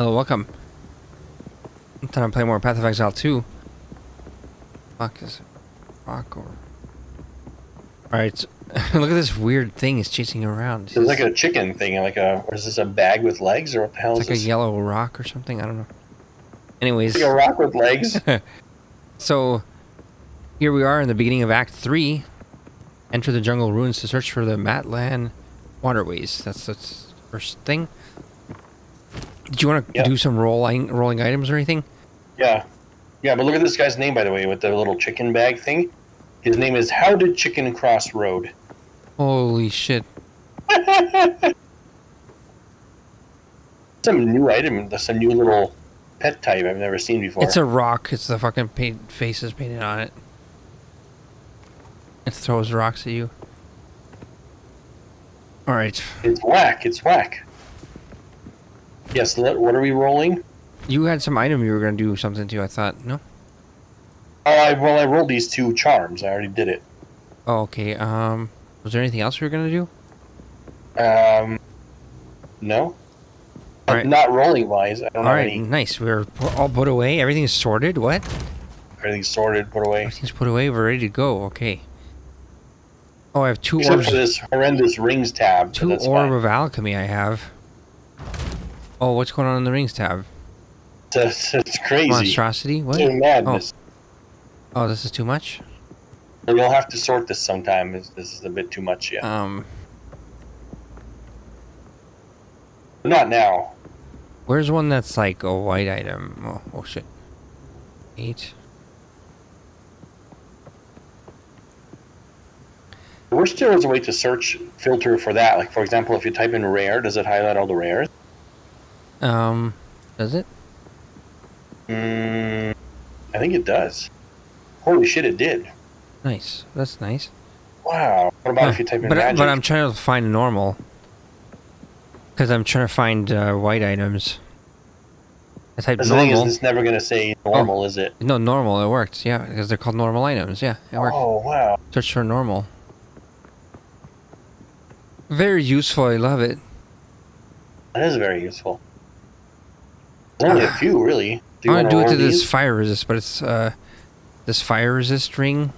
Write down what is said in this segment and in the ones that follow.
Hello, welcome. I'm trying to play more Path of Exile 2. Fuck is it? Rock or... Alright, look at this weird thing it's chasing you around. It's like a chicken thing, like a... Or is this a bag with legs, or what the hell is It's this? like a yellow rock or something, I don't know. Anyways. It's like a rock with legs? So, here we are in the beginning of Act 3. Enter the jungle ruins to search for the Matlan waterways. That's the first thing. Do you want to do some rolling items or anything? Yeah. Yeah, but look at this guy's name, by the way, with the little chicken bag thing. His name is How Did Chicken Cross Road? Holy shit. Some new item. That's a new little pet type I've never seen before. It's a rock. It's the fucking faces painted on it. It throws rocks at you. Alright. It's whack. It's whack. Yes, what are we rolling? You had some item you were going to do something to, I thought. No? I rolled these 2 charms. I already did it. Oh, okay. Was there anything else we were going to do? No. Right. Not rolling wise. I don't know any. Nice. We're all put away. Everything's sorted. What? Everything's sorted, put away. Everything's put away. We're ready to go. Okay. Oh, I have 2 Except orbs. for this horrendous rings tab. 2 orb of alchemy I have. Oh, what's going on in the rings tab? It's crazy. Monstrosity? What? It's madness. Oh, this is too much? Well, you'll have to sort this sometime. This is a bit too much, yeah. Not now. Where's one that's like a white item? Oh shit. 8. I wish there was a way to search filter for that. Like, for example, if you type in rare, does it highlight all the rares? Does it? I think it does. Holy shit, it did. Nice. That's nice. Wow. What about if you type in magic? But I'm trying to find normal. Because I'm trying to find white items. I typed normal. The thing is, it's never going to say normal, is it? No, normal. It worked. Yeah, because they're called normal items. Yeah, it worked. Oh, wow. Search for normal. Very useful. I love it. That is very useful. There's only a few, really. I want to do it to this fire resist, but it's this fire resist ring.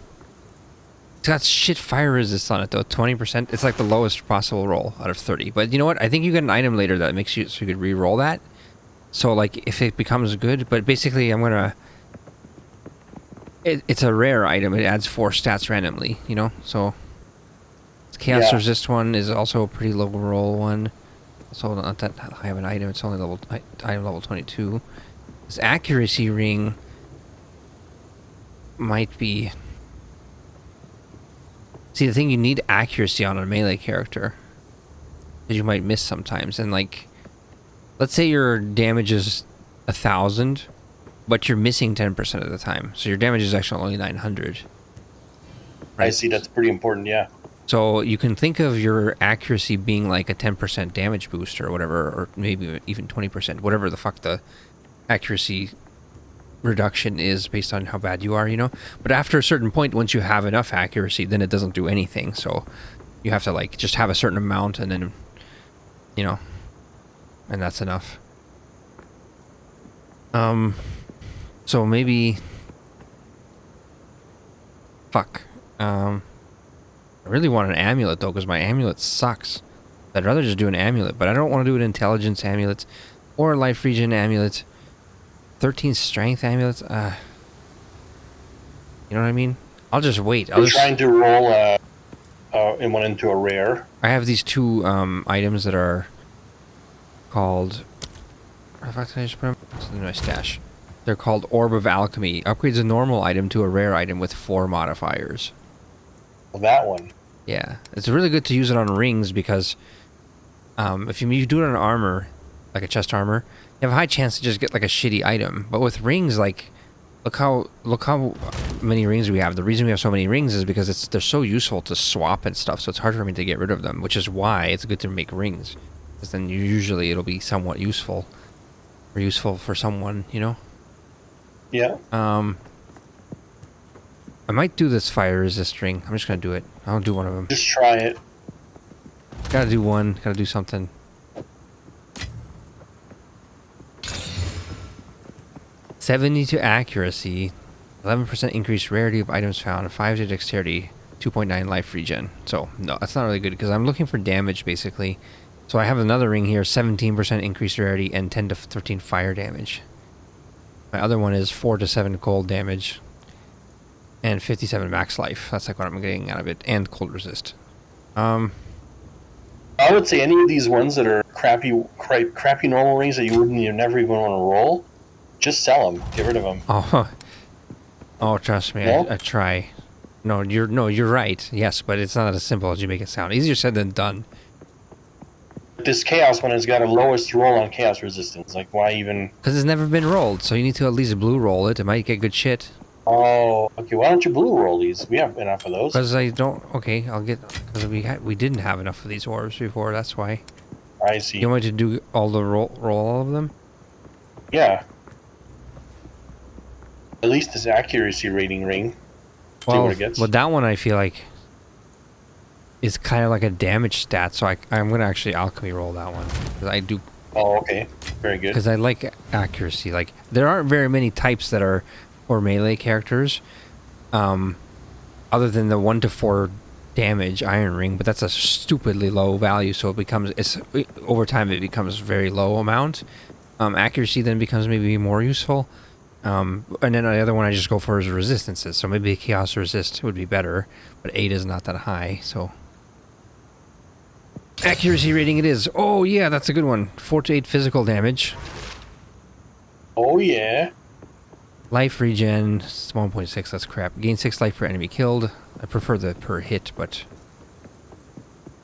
It's got shit fire resist on it though. 20%. It's like the lowest possible roll out of 30. But you know what? I think you get an item later that makes you so you could re-roll that. So like if it becomes good, but basically I'm gonna. It's a rare item. It adds 4 stats randomly. You know, so. Chaos resist one is also a pretty low roll one. So not that high of an item. It's only item level 22. This accuracy ring might be. See, the thing, you need accuracy on a melee character, because you might miss sometimes. And like, let's say your damage is 1,000, but you're missing 10% of the time, so your damage is actually only 900. Right? I see. That's pretty important. Yeah. So you can think of your accuracy being like a 10% damage boost or whatever, or maybe even 20%, whatever the fuck the accuracy reduction is based on how bad you are, you know? But after a certain point, once you have enough accuracy, then it doesn't do anything. So you have to like just have a certain amount and then, you know, and that's enough. So maybe... Fuck. I really want an amulet though, because my amulet sucks. I'd rather just do an amulet, but I don't want to do an intelligence amulet or a life regen amulet. 13 strength amulets. You know what I mean? I'll just wait. I'm trying to roll one into a rare. I have these 2 items that are called. Where the fuck did I just put them? It's in my stash. They're called Orb of Alchemy. Upgrades a normal item to a rare item with 4 modifiers. That one. Yeah, it's really good to use it on rings because if you do it on armor, like a chest armor, you have a high chance to just get like a shitty item. But with rings, like, look how many rings we have. The reason we have so many rings is because they're so useful to swap and stuff. So it's hard for me to get rid of them, which is why it's good to make rings, because then usually it'll be somewhat useful, or useful for someone, you know. Yeah. I might do this fire resist ring. I'm just gonna do it. I'll do one of them. Just try it. Gotta do one. Gotta do something. 70 to accuracy, 11% increased rarity of items found, 5 to dexterity, 2.9 life regen. So, no, that's not really good because I'm looking for damage, basically. So I have another ring here, 17% increased rarity and 10 to 13 fire damage. My other one is 4 to 7 cold damage and 57 max life. That's like what I'm getting out of it, and cold resist. I would say any of these ones that are crappy normal rings that you never even want to roll, just sell them. Get rid of them. Oh, trust me, No? I try. No, you're right. Yes, but it's not as simple as you make it sound. Easier said than done. This chaos one has got a lowest roll on chaos resistance. Like, why even? Because it's never been rolled, so you need to at least blue roll it. It might get good shit. Oh, okay. Why don't you blue roll these? We have enough of those. Because I don't. Okay, I'll get. Because we didn't have enough of these orbs before. That's why. I see. You want me to do all the roll all of them? Yeah. At least this accuracy rating ring. Well, See what it gets. But that one I feel like is kind of like a damage stat, so I'm gonna actually alchemy roll that one because I do. Oh, okay. Very good. Because I like accuracy. Like there aren't very many types that are for melee characters, other than the 1 to 4 damage Iron Ring, but that's a stupidly low value. So it becomes over time it becomes very low amount. Accuracy then becomes maybe more useful. And then the other one I just go for is resistances. So maybe a chaos resist would be better, but 8 is not that high. So accuracy rating it is. Oh yeah, that's a good one. 4 to 8 physical damage. Oh yeah. Life regen 1.6. That's crap. Gain 6 life per enemy killed. I prefer the per hit, but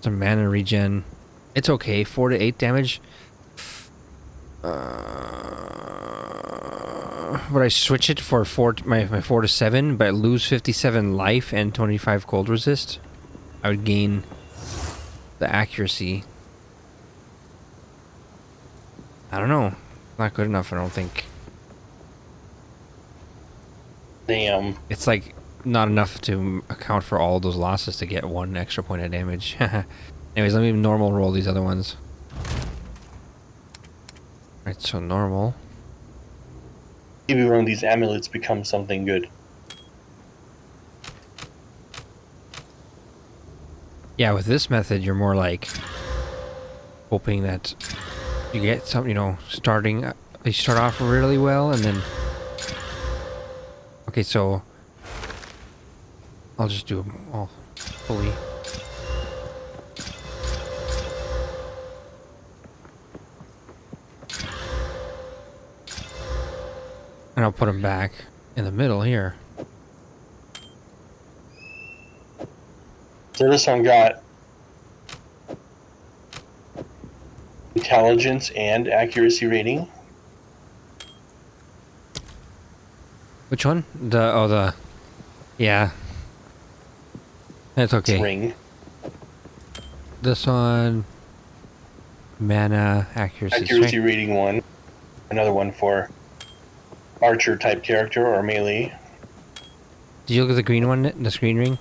some mana regen. It's okay. 4 to 8 damage. Would I switch it for my 4 to 7, but lose 57 life and 25 cold resist? I would gain the accuracy. I don't know. Not good enough, I don't think. Damn. It's like not enough to account for all those losses to get 1 extra point of damage. Anyways, let me normal roll these other ones. Alright, so normal. Maybe one of these amulets becomes something good. Yeah, with this method, you're more like hoping that you get some, you start off really well and then. Okay, so I'll just do them all fully. And I'll put them back in the middle here. So this one got intelligence and accuracy rating. Which one? Yeah. That's okay. Ring. This one, mana, accuracy, Accuracy strength. rating 1. Another one for archer type character or melee. Did you look at the green one, the screen ring?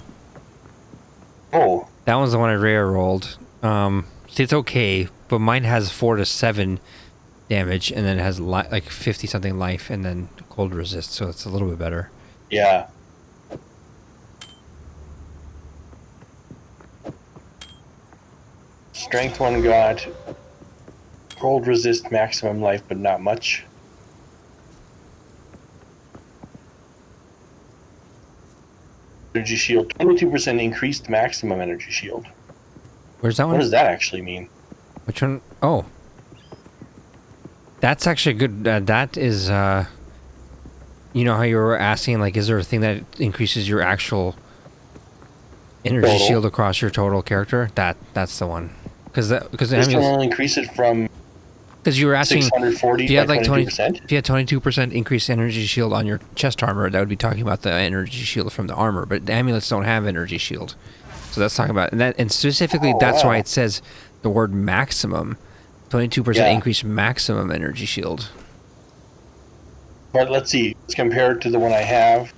Oh, That one's the one I rare rolled. See, it's okay, but mine has 4 to 7 damage, and then it has like 50 something life, and then cold resist, so it's a little bit better. yeah. Strength 1 got cold resist maximum life, but not much. Energy shield, 22% increased maximum energy shield. Where's that What one? does that actually mean? Which one? Oh. That's actually good. That is, you know how you were asking, like, is there a thing that increases your actual energy Total. shield across your total character? That's the one. Because This one will increase it from you were asking 640 if you by had like 22%. if you had 22% increased energy shield on your chest armor, that would be talking about the energy shield from the armor. But the amulets don't have energy shield, so that's talking about and specifically that's why it says the word maximum, 22% increased maximum energy shield. But let's see. Let's compare it to the one I have.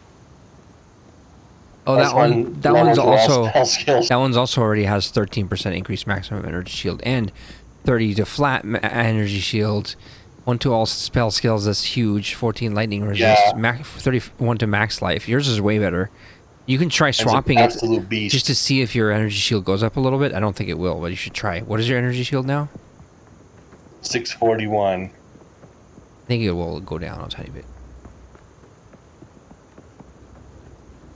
Oh, Plus that one. That level one's for all also. spell skills. That one's also already has 13% increased maximum energy shield and 30 to flat energy shield, 1 to all spell skills. That's huge. 14 lightning resist. Yeah. 31 to max life. Yours is way better. You can try swapping an it absolute beast. just to see if your energy shield goes up a little bit. I don't think it will, but you should try. What is your energy shield now? 641. I think it will go down a tiny bit.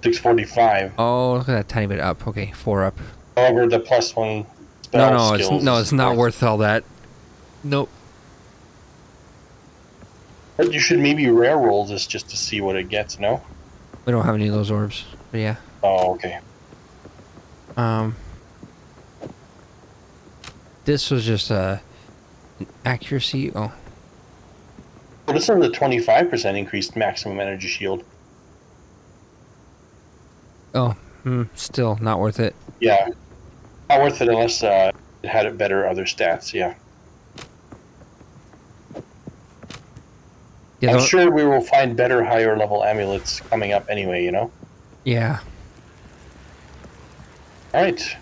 645. Oh, look at that tiny bit up. Okay, 4 up. However, the +1 spell skills it's not worth all that. Nope. But you should maybe rare roll this just to see what it gets, no? We don't have any of those orbs, but yeah. Oh, okay. This was just accuracy. Oh, Well, this is a 25% increased maximum energy shield. oh, still not worth it. Yeah. Not worth it unless it had better other stats, yeah. Yeah, I'm sure we will find better higher level amulets coming up anyway, you know? Yeah. Alright.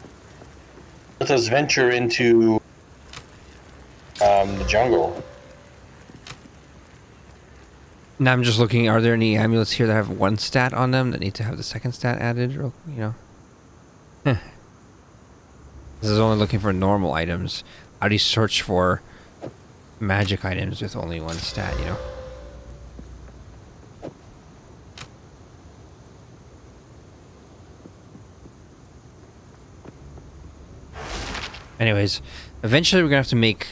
Let us venture into the jungle. Now I'm just looking. Are there any amulets here that have 1 stat on them that need to have the 2nd stat added? Or, you know. This is only looking for normal items. How do you search for magic items with only 1 stat? You know. Anyways, eventually we're gonna have to make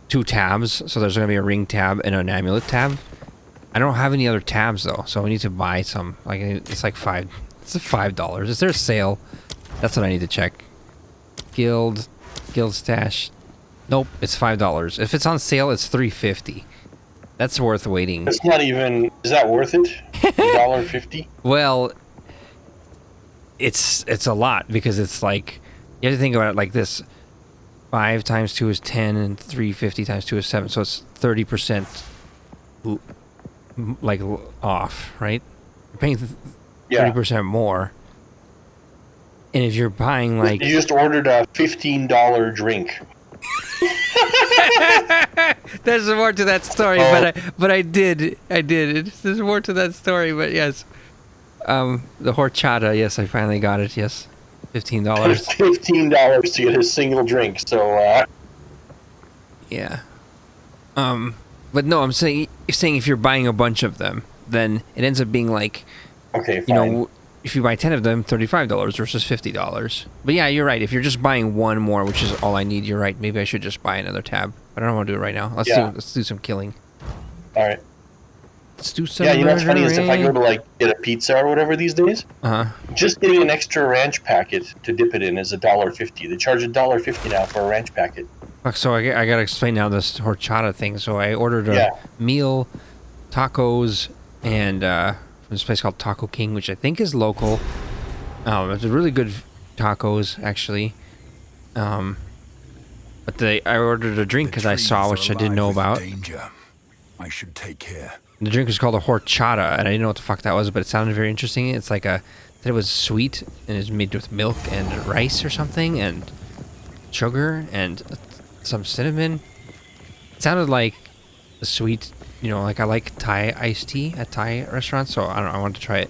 2 tabs. So there's gonna be a ring tab and an amulet tab. I don't have any other tabs though, so we need to buy some. Like it's like It's $5. Is there a sale? That's what I need to check. Guild stash. Nope, it's $5. If it's on sale, it's $3.50. That's worth waiting. It's not even. Is that worth it? $1.50? Well, it's a lot because it's like you have to think about it like this: 5 times 2 is 10, and 350 times 2 is 7. So it's 30% like off, right? You're paying 30% more. And if you're buying like you just ordered a $15 drink. There's more to that story, but I did. There's more to that story, but yes. The horchata, yes, I finally got it. Yes, $15. $15 to get a single drink. So yeah. But no, I'm saying if you're buying a bunch of them, then it ends up being like, okay, fine. You know, if you buy 10 of them, $35 versus $50. But yeah, you're right. If you're just buying 1 more, which is all I need, you're right. Maybe I should just buy another tab. But I don't want to do it right now. Let's do some killing. All right. Let's do some. Yeah, you know what's funny is if I go to like get a pizza or whatever these days, just getting an extra ranch packet to dip it in is $1.50. They charge $1.50 now for a ranch packet. Fuck, so I gotta explain now this horchata thing. So I ordered a meal, tacos, and from this place called Taco King, which I think is local. It's a really good tacos, actually. But I ordered a drink because I saw, which I didn't know about. Danger. I should take care. The drink is called a horchata, and I didn't know what the fuck that was, but it sounded very interesting. It's like it was sweet, and it's made with milk and rice or something, and sugar, and some cinnamon. It sounded like a sweet, you know, like I like Thai iced tea at Thai restaurants, so I don't know, I wanted to try it.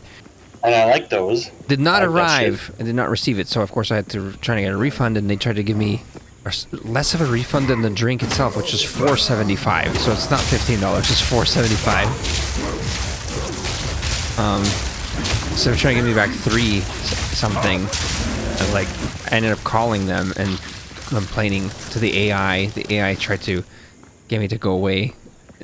And I like those. Did not arrive and did not receive it, so of course I had to try to get a refund, and they tried to give me less of a refund than the drink itself, which is $4.75. So it's not $15, it's $4.75. So they're trying to give me back 3 something. And like I ended up calling them and complaining to the AI. The AI tried to get me to go away.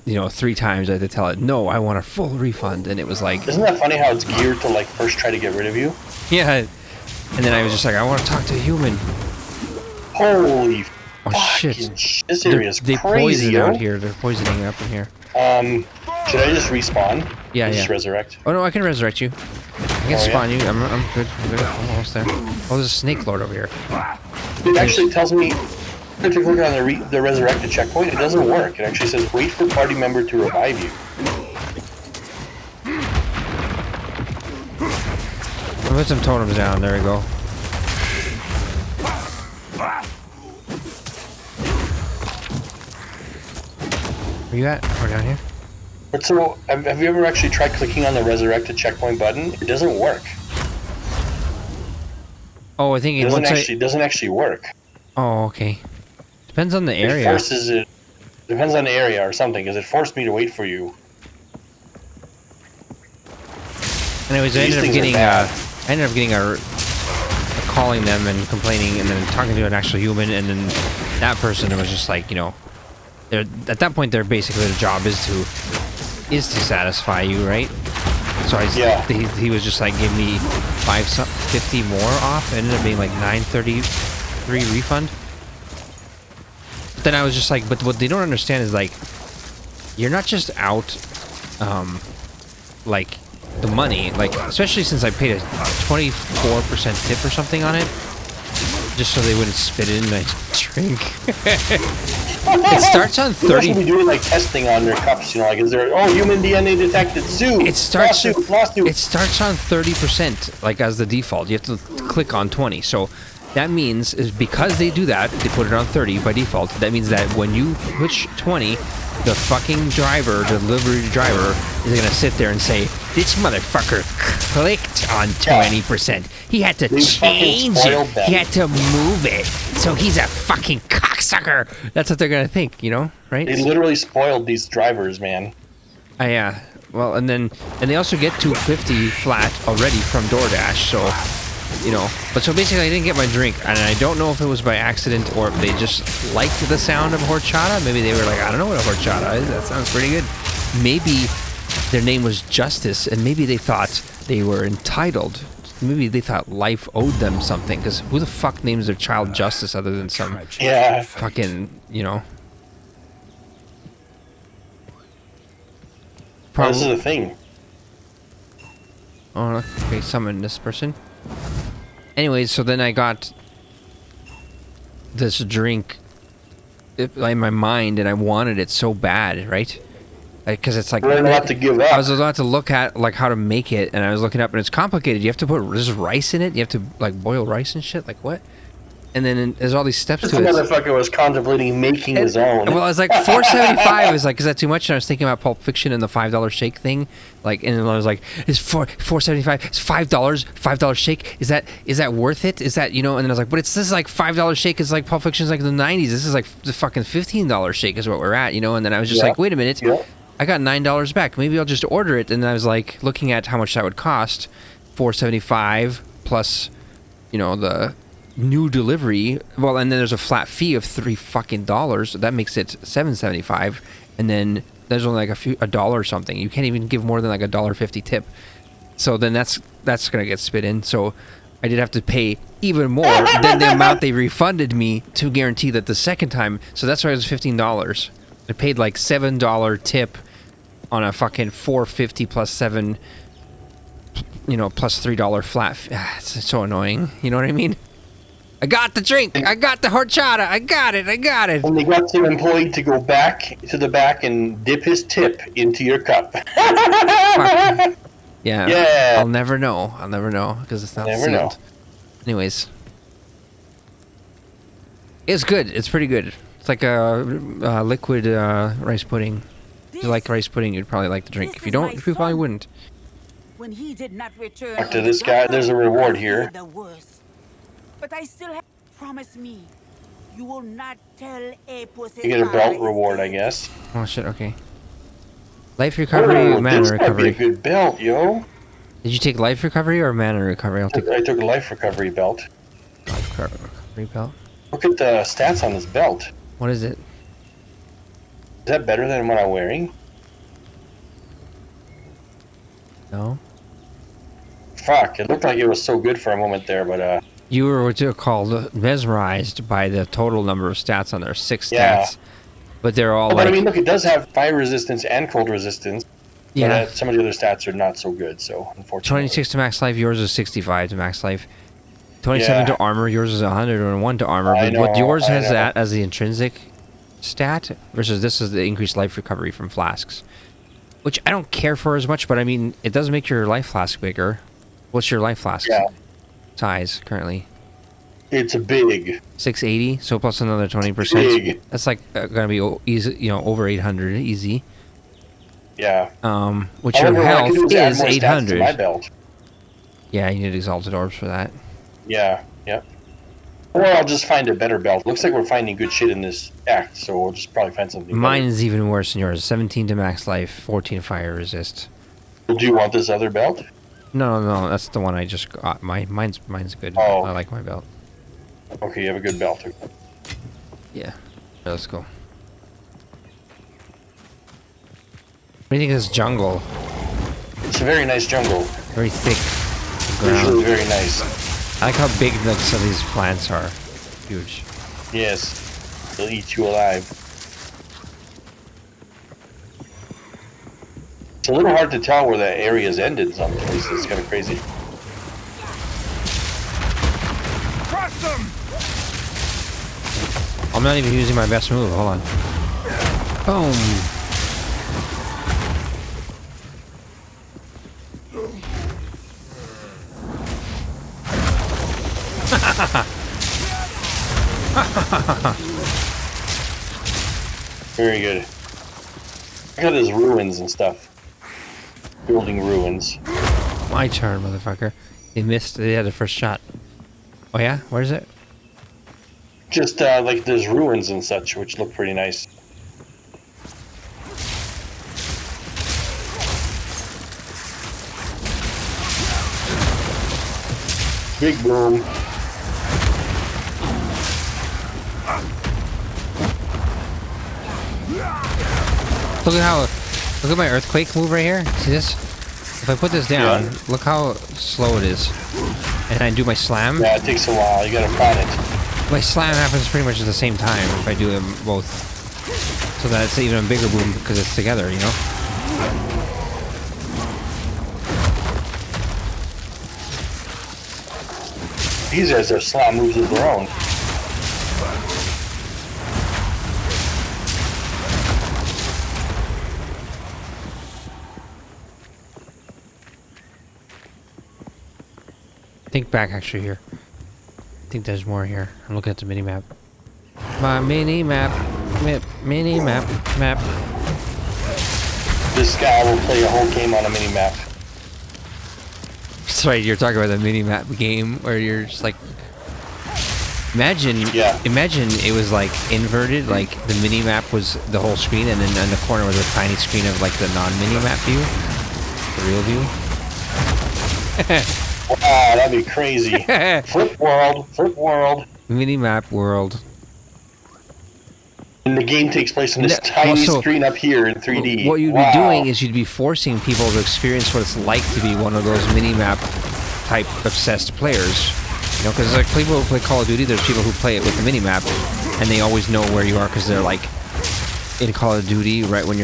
You know, 3 times I had to tell it, no, I want a full refund, and it was like. Isn't that funny how it's geared to like first try to get rid of you? Yeah, and then I was just like, I want to talk to a human. Holy shit! This area is they crazy. Poison out here. They're poisoning up in here. Should I just respawn? Yeah, Just resurrect. Oh no, I can resurrect you. I can spawn you. I'm good. I'm almost there. Oh, there's a snake lord over here. It actually tells me to click on the resurrected checkpoint. It doesn't work. It actually says wait for party member to revive you. I'll put some totems down. There we go. Where you at? We're down here. But so, have you ever actually tried clicking on the resurrected checkpoint button? It doesn't work. Oh, I think It once doesn't actually work. Oh, okay. Depends on the area. It forces it. Depends on the area or something, because it forced me to wait for you. Anyways, I ended up getting a calling them and complaining, and then talking to an actual human, and then that person was just like, you know, they're at that point, they're basically their job is to satisfy you, right? So he was just like, give me $5.50 more off. It ended up being like $9.33 refund. But then I was just like, but what they don't understand is like, you're not just out, like the money, like especially since I paid a 24% tip or something on it, just so they wouldn't spit it in my drink. It starts on 30. You should be doing like testing on their cups, you know, like is there human DNA detected? Sue. It starts. Lawsuit. It starts on 30%, like as the default. You have to click on 20. So that means is because they do that, they put it on 30 by default. That means that when you push 20, the fucking delivery driver, is gonna sit there and say, "This motherfucker clicked on 20%. He had to change it. He had to move it. So he's a fucking cocksucker." That's what they're gonna think, you know, right? They literally spoiled these drivers, man. Yeah. Well, and they also get $2.50 flat already from DoorDash, so, you know. But so basically I didn't get my drink, and I don't know if it was by accident or if they just liked the sound of horchata. Maybe they were like, I don't know what a horchata is. That sounds pretty good. Maybe their name was Justice, and maybe they thought they were entitled. Maybe they thought life owed them something, because who the fuck names their child Justice other than some fucking, you know. This is the thing. Oh, okay, summon this person. Anyways, so then I got this drink in my mind, and I wanted it so bad, right? Because it's like, Learn not to give up. I was about to look at like how to make it, and I was looking up, and it's complicated. You have to put there's rice in it. You have to like boil rice and shit. Like what? And then there's all these steps This to it. motherfucker was contemplating making his own. Well, I was like $4.75. Is like, is that too much? And I was thinking about Pulp Fiction and the $5 shake thing. Like, and I was like, it's $4.75. It's $5 shake. Is that worth it? Is that, you know? And then I was like, but this is like $5 shake. It's like Pulp Fiction's like in the 90s. This is like the fucking $15 shake is what we're at, you know? And then I was just like, wait a minute. Yeah. I got $9 back. Maybe I'll just order it. And I was like looking at how much that would cost. $4.75 plus, you know, the new delivery. Well, and then there's a flat fee of $3 fucking dollars. So that makes it $7.75. And then there's only like a dollar or something. You can't even give more than like $1.50 tip. So then that's gonna get spit in. So I did have to pay even more than the amount they refunded me to guarantee that the second time. So that's why it was $15. I paid like $7 tip on a fucking $4.50 plus $7, you know, plus $3 flat. It's so annoying. You know what I mean? I got the drink. I got the horchata. I got it. And they got some employee to go back to the back and dip his tip into your cup. Fuck. Yeah. Yeah. I'll never know because it's not sealed. Know. Anyways, it's good. It's pretty good. It's like a liquid rice pudding. If you like rice pudding, you'd probably like the drink. If you don't, you probably wouldn't. When he did not return After this guy, there's a reward here. But I still have promise me you will not tell a pussy. You get a belt reward, I guess. Oh shit, okay. Life recovery, mana this recovery. Might be a good belt, yo. Did you take life recovery or mana recovery? I took a life recovery belt. Life recovery belt. Look at the stats on this belt. What is it? Is that better than what I'm wearing? No. Fuck, it looked like it was so good for a moment there, but You were what you called mesmerized by the total number of stats on there. 6 stats. Yeah. But they're all but like... I mean, look, it does have fire resistance and cold resistance. Yeah. But some of the other stats are not so good, so unfortunately. 26 to max life, yours is 65 to max life. 27 to armor, yours is 101 to armor. But what yours has that as the intrinsic stat versus this is the increased life recovery from flasks. Which I don't care for as much, but I mean, it does make your life flask bigger. What's your life flask size currently? It's a big. 680, so plus another 20%. Big. That's like gonna be easy, you know, over 800 easy. Yeah. Which your However, what I health can do is add is more stats to my 800. belt. Yeah, you need exalted orbs for that. Yeah. Yeah. Or I'll just find a better belt. Looks like we're finding good shit in this act, so we'll just probably find something Mine better. is even worse than yours. 17 to max life, 14 fire resist. Do you want this other belt? No, that's the one I just got. Mine's good. Oh. I like my belt. Okay, you have a good belt. Yeah. Let's go. What do you think of this jungle? It's a very nice jungle. Very thick ground. Visually very nice. I like how big some of these plants are. Huge. Yes. They'll eat you alive. It's a little hard to tell where the areas ended in some places. It's kind of crazy. Crush them! I'm not even using my best move. Hold on. Boom. Very good. Look at those ruins and stuff. Building ruins. My turn, motherfucker. They missed. They had the first shot. Oh yeah? Where is it? Just like there's ruins and such, which look pretty nice. Big boom. Look at my earthquake move right here. See this? If I put this down, Yeah. look how slow it is. And I do my slam. Yeah, it takes a while. You gotta plan it. My slam happens pretty much at the same time if I do them both. So that it's even a bigger boom because it's together, you know? These guys have slam moves of their own. Think back actually here. I think there's more here. I'm looking at the mini map. My mini map. Mini map. Map. This guy will play a whole game on a mini map. That's right, you're talking about the mini map game where you're just like imagine it was like inverted, like the mini map was the whole screen and then in the corner was a tiny screen of like the non-mini map view. The real view. Wow, that'd be crazy. Flip world. Mini map world. And the game takes place on this tiny screen up here in 3D. What you'd be doing is you'd be forcing people to experience what it's like to be one of those mini-map type obsessed players. You know, because like people who play Call of Duty, there's people who play it with the mini-map, and they always know where you are because they're like in Call of Duty, right when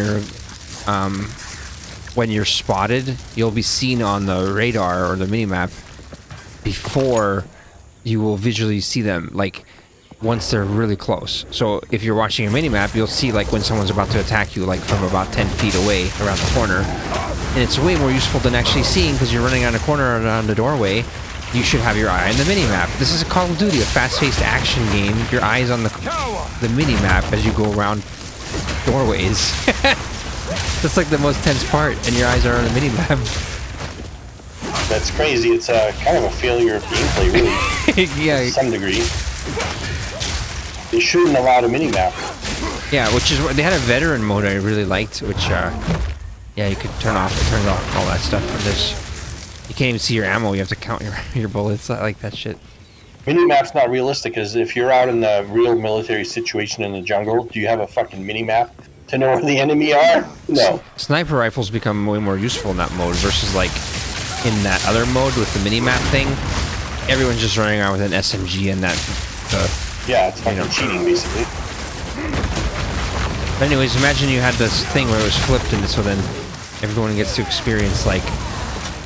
you're spotted, you'll be seen on the radar or the mini-map before you will visually see them. Like once they're really close. So if you're watching a mini-map, you'll see like when someone's about to attack you like from about 10 feet away around the corner. And it's way more useful than actually seeing because you're running around a corner or around the doorway. You should have your eye on the mini-map. This is a Call of Duty, a fast-paced action game. Your eye's on the mini-map as you go around doorways. That's like the most tense part, and your eyes are on the mini-map. That's crazy. It's kind of a failure of gameplay, really. Yeah. To some degree. They shouldn't allow a mini-map. Yeah, which is what they had a veteran mode I really liked, which yeah, you could turn off all that stuff for this. You can't even see your ammo, you have to count your bullets. I like that shit. Mini-map's not realistic, because if you're out in the real military situation in the jungle, do you have a fucking mini-map to know where the enemy are? No. Sniper rifles become way more useful in that mode versus like in that other mode with the mini-map thing. Everyone's just running around with an SMG and that yeah, it's fucking cheating, basically. But anyways, imagine you had this thing where it was flipped, and so then everyone gets to experience like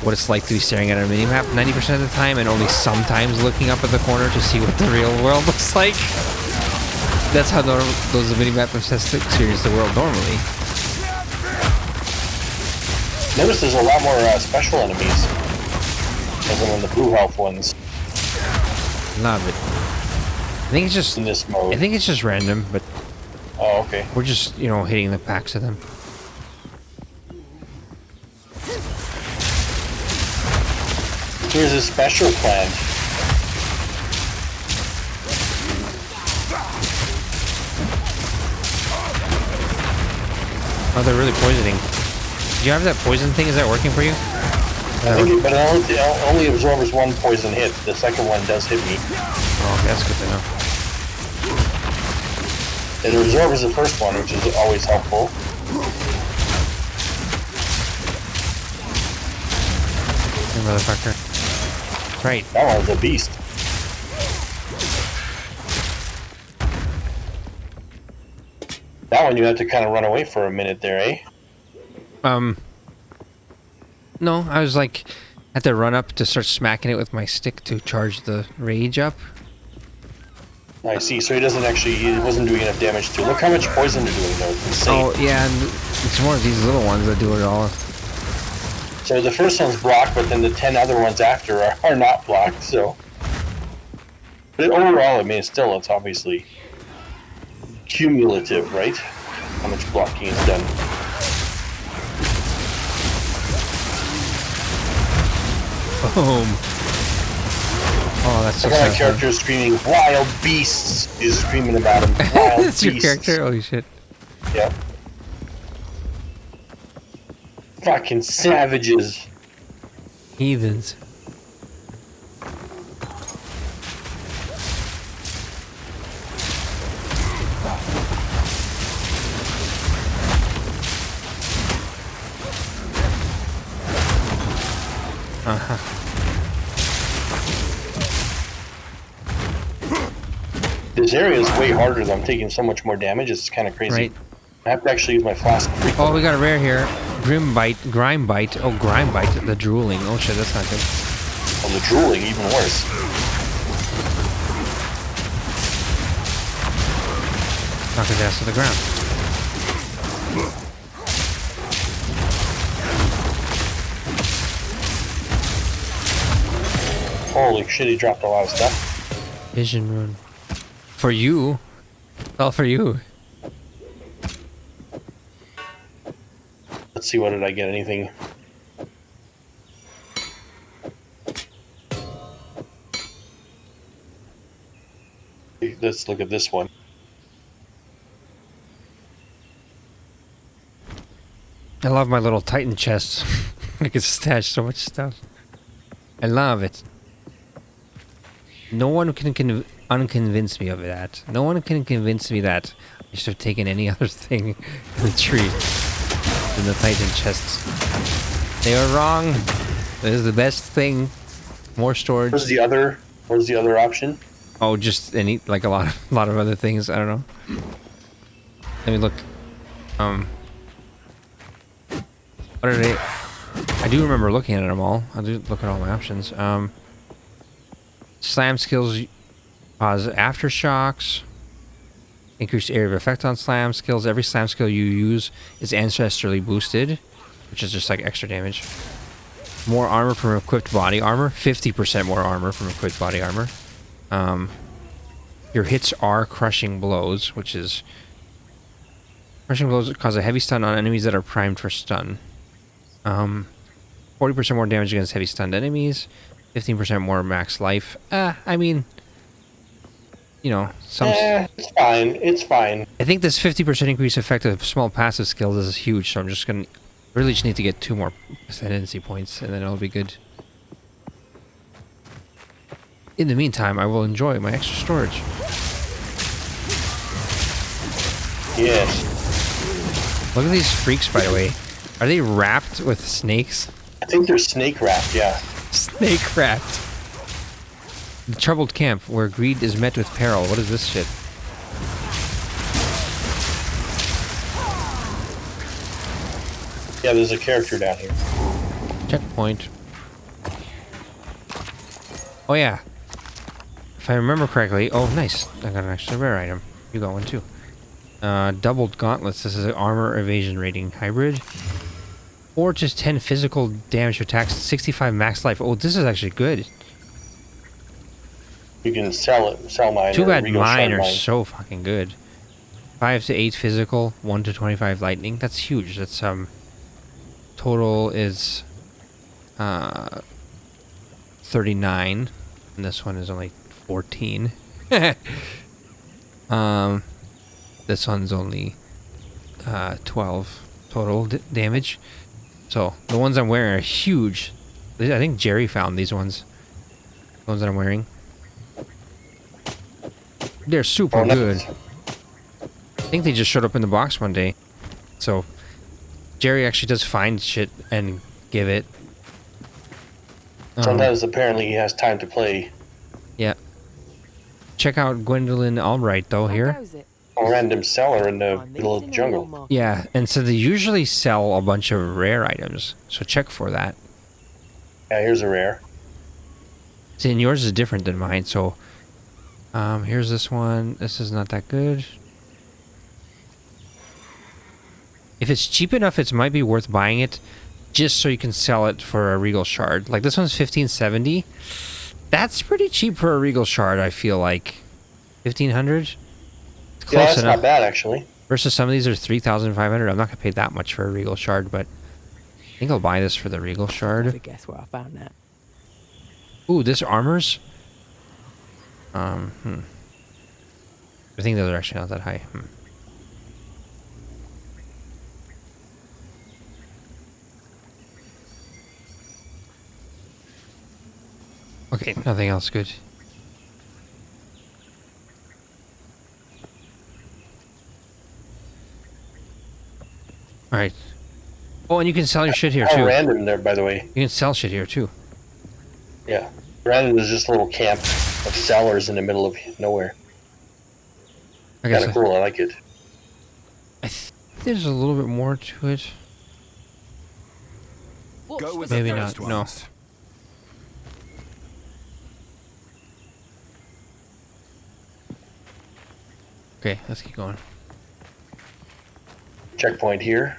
what it's like to be staring at a mini-map 90% of the time, and only sometimes looking up at the corner to see what the real world looks like. That's how those mini-map obsessed experience the world normally. Notice there's a lot more special enemies, as in the blue health ones. Love it. think it's just in this mode? I think it's just random, but Oh, okay. we're just, you know, hitting the packs of them. Here's a special plan. Oh, they're really poisoning. Do you have that poison thing? Is that working for you? I think but it only absorbs one poison hit. The second one does hit me. Oh, okay, that's good to know. It absorbs the first one, which is always helpful. You motherfucker. That's right. That one's a beast. That one you have to kind of run away for a minute there, eh? No, I was like, had to run up to start smacking it with my stick to charge the rage up. I see. So he wasn't doing enough damage to. Look how much poison they're doing though. It's insane. Oh, yeah, and it's more of these little ones that do it all. So the first one's blocked, but then the 10 other ones after are not blocked, so. But overall, I mean, it's obviously cumulative, right? How much blocking is done. Boom. Oh, that's so Look at my sad. character is screaming, "Wild beasts!" He's screaming about him. Wild That's your beasts. character? Holy shit. Yep. Fucking savages. Heathens. Uh-huh. This area is way harder though. I'm taking so much more damage, it's kind of crazy. Right. I have to actually use my flask frequently. Oh, we got a rare here. Grime bite. Oh, grime bite. The drooling. Oh shit, that's not good. Oh, the drooling, even worse. Knock his ass to the ground. Holy shit, he dropped a lot of stuff. Vision rune. For you. All for you. Let's see, what did I get? Anything? Let's look at this one. I love my little Titan chests. I can stash so much stuff. I love it. No one can unconvince me of that. No one can convince me that I should have taken any other thing in the tree than the Titan chests. They were wrong. This is the best thing. More storage. What was the other option? Oh, just any, like a lot of other things. I don't know. Let me look. What are they? I do remember looking at them all. I do look at all my options. Slam skills cause aftershocks. Increased area of effect on slam skills. Every slam skill you use is ancestrally boosted, which is just like extra damage. More armor from equipped body armor. 50% more armor from equipped body armor. Your hits are crushing blows, which is... Crushing blows cause a heavy stun on enemies that are primed for stun. 40% more damage against heavy stunned enemies. 15% more max life. I mean... You know, some... it's fine. It's fine. I think this 50% increase effect of small passive skills is huge, so I'm just gonna... Really just need to get 2 more ascendancy points, and then it'll be good. In the meantime, I will enjoy my extra storage. Yes. Look at these freaks, by the way. Are they wrapped with snakes? I think they're snake wrapped, yeah. Snake wrapped. The troubled camp, where greed is met with peril. What is this shit? Yeah, there's a character down here. Checkpoint. Oh yeah. If I remember correctly... Oh, nice. I got an extra rare item. You got one too. Doubled gauntlets. This is an armor evasion rating hybrid. 4 to 10 physical damage to attacks. 65 max life. Oh, this is actually good. You can sell mine. Too or bad Regal mine Shard are so fucking good. 5 to 8 physical, 1 to 25 lightning. That's huge. That's total is 39, and this one is only 14. This one's only 12 total damage. So the ones I'm wearing are huge. I think Jerry found these ones. The ones that I'm wearing. They're super good. I think they just showed up in the box one day. So Jerry actually does find shit and give it. Sometimes apparently he has time to play. Yeah. Check out Gwendolyn Albright though here. A random seller in the middle of the jungle. Yeah, and so they usually sell a bunch of rare items. So check for that. Yeah, here's a rare. See, and yours is different than mine, so here's this one. This is not that good. If it's cheap enough, it might be worth buying it just so you can sell it for a Regal Shard. Like this one's 1570. That's pretty cheap for a Regal Shard, I feel like. 1500? It's close that's enough. not bad actually. Versus some of these are 3,500. I'm not gonna pay that much for a Regal Shard, but I think I'll buy this for the Regal Shard. Guess where I found that. Ooh, this armor's. I think those are actually not that high. Okay, nothing else good. Alright. Oh, and you can sell your shit here How too. random there, by the way. You can sell shit here too. Yeah. Random is just a little camp of sellers in the middle of nowhere. I guess Kind of cool. I like it. I think there's a little bit more to it. Go with Maybe the not. first No. ones. Okay, let's keep going. Checkpoint here.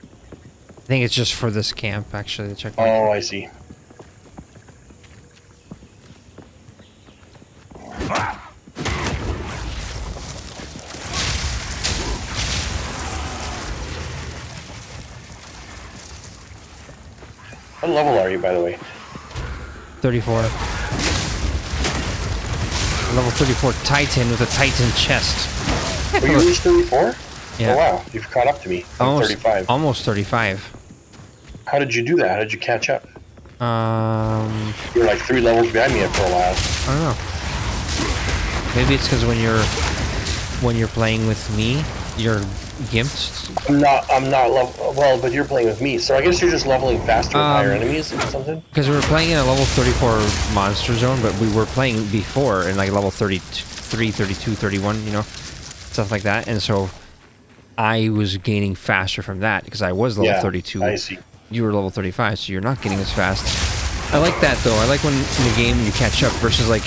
I think it's just for this camp, actually, the checkpoint. Oh, I see. What level are you, by the way? 34. Level 34 Titan with a Titan chest. Were you reached 34? Yeah. Oh, wow. You've caught up to me. I'm 35. Almost 35. How did you do that? How did you catch up? I You were like 3 levels behind me for a while. don't know. Maybe it's because when you're playing with me, you're gimped. I'm not level. Well, but you're playing with me, so I guess you're just leveling faster with higher enemies or something. Because we were playing in a level 34 monster zone, but we were playing before in like level 33, 32, 31, you know, stuff like that. And so I was gaining faster from that because I was level 32. I see. You were level 35, so you're not getting as fast. I like that though. I like when in the game you catch up versus like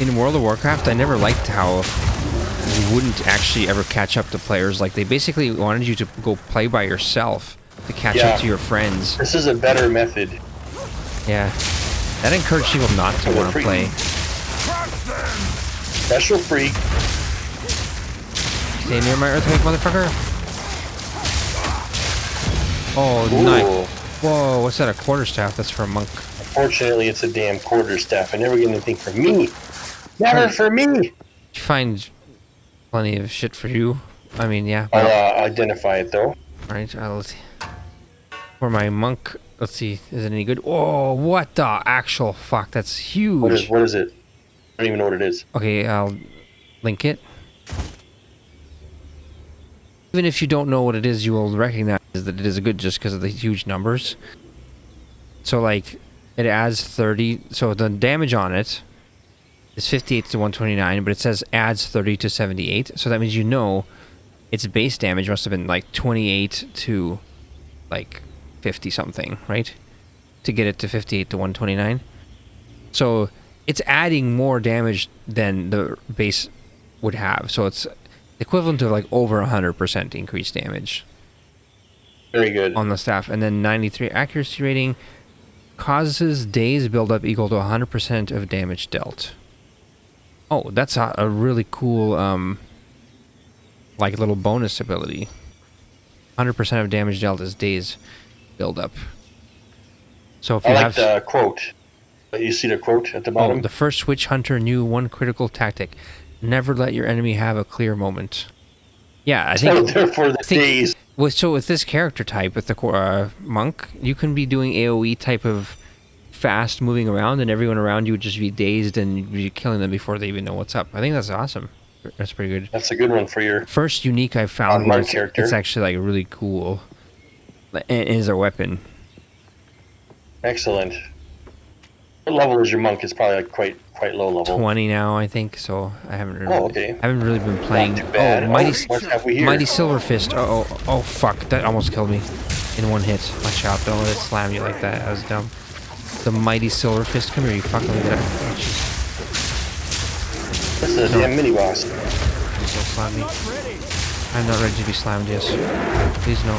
in World of Warcraft. I never liked how you wouldn't actually ever catch up to players. Like they basically wanted you to go play by yourself to catch up to your friends. This is a better method. Yeah, that encouraged people not to want to play. Special freak. Stay near my earthquake, motherfucker. Oh, Ooh. nice. Whoa, what's that? A quarterstaff? That's for a monk. Unfortunately, it's a damn quarterstaff. I never get anything for me. Never for me. You find plenty of shit for you. I mean, yeah. I'll identify it though. Alright, let's see. For my monk, let's see. Is it any good? Oh, what the actual fuck? That's huge. What is it? I don't even know what it is. Okay, I'll link it. Even if you don't know what it is, you will recognize that it is good just because of the huge numbers. So, like, it adds 30. So the damage on it is 58 to 129, but it says adds 30 to 78. So that means you know its base damage must have been like 28 to like 50 something, right? To get it to 58 to 129. So it's adding more damage than the base would have. So it's equivalent to like over 100% increased damage. Very good. On the staff. And then 93 accuracy rating causes days build up equal to 100% of damage dealt. Oh, that's a really cool, like little bonus ability. 100% of damage dealt is days build up. So if I you like have... the quote. You see the quote at the Oh, bottom? the first witch hunter knew one critical tactic. Never let your enemy have a clear moment. Yeah, I So think... therefore the days. with this character type, with the monk, you can be doing AoE type of fast moving around, and everyone around you would just be dazed and you'd be killing them before they even know what's up. I think that's awesome. That's pretty good. That's a good one for your First unique I found where monk character. it's actually like really cool. And is a weapon. Excellent. What level is your monk? It's probably like quite low level. 20 now, I think. So I haven't really, okay. I haven't really been playing. Not too bad. Oh, What have we here? Mighty Silver Fist. Oh fuck! That almost killed me in one hit. Watch out! Don't let it slam you like that. That was dumb. The Mighty Silver Fist. Come here, you fucking look at that. That's the damn mini boss. Please don't slam me. I'm not ready to be slammed. Yes. Please no.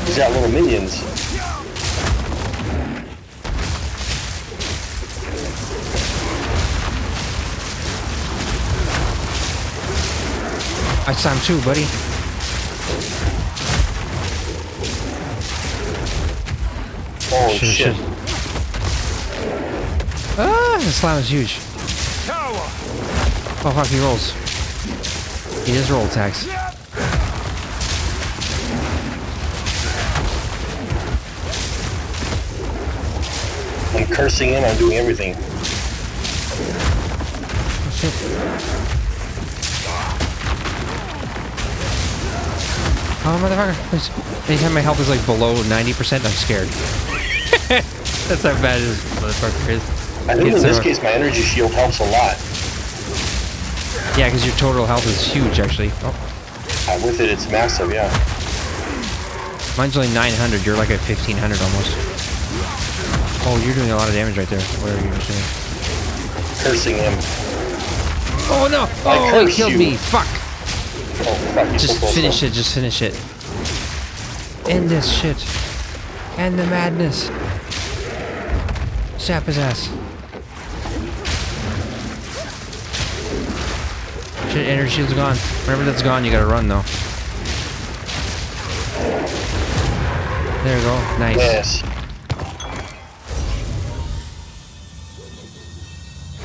He's got little minions. I slammed too, buddy. Oh shit. Ah, the slam is huge. Tower. Oh fuck, he rolls. He does roll attacks. I'm cursing him. I'm doing everything. Oh shit. Oh motherfucker, please. Anytime my health is like below 90%, I'm scared. That's how bad this motherfucker is. I think in this case my energy shield helps a lot. Yeah, because your total health is huge actually. Oh. With it, it's massive, yeah. Mine's only 900, you're like at 1500 almost. Oh, you're doing a lot of damage right there. Whatever you're doing. Cursing him. Oh no! Oh, he killed me! Fuck! Oh fuck, he's so Just close, finish though. it, just finish it. End this shit. End the madness. Zap his ass. Shit, energy shield's gone. Whenever that's gone, you gotta run though. There you go. Nice. Yes.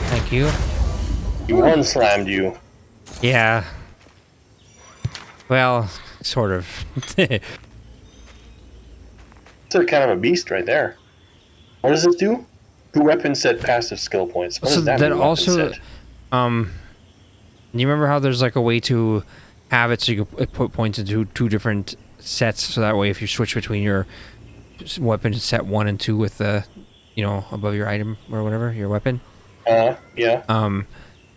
Thank you. He one slammed you. Yeah. Well, sort of. It's a kind of a beast right there. What does this do? 2 weapon set passive skill points. What So does that that mean, also, weapon set? you remember how there's like a way to have it so you can put points into 2 different sets, so that way if you switch between your weapon set 1 and 2 with the, you know, above your item or whatever, your weapon, Yeah.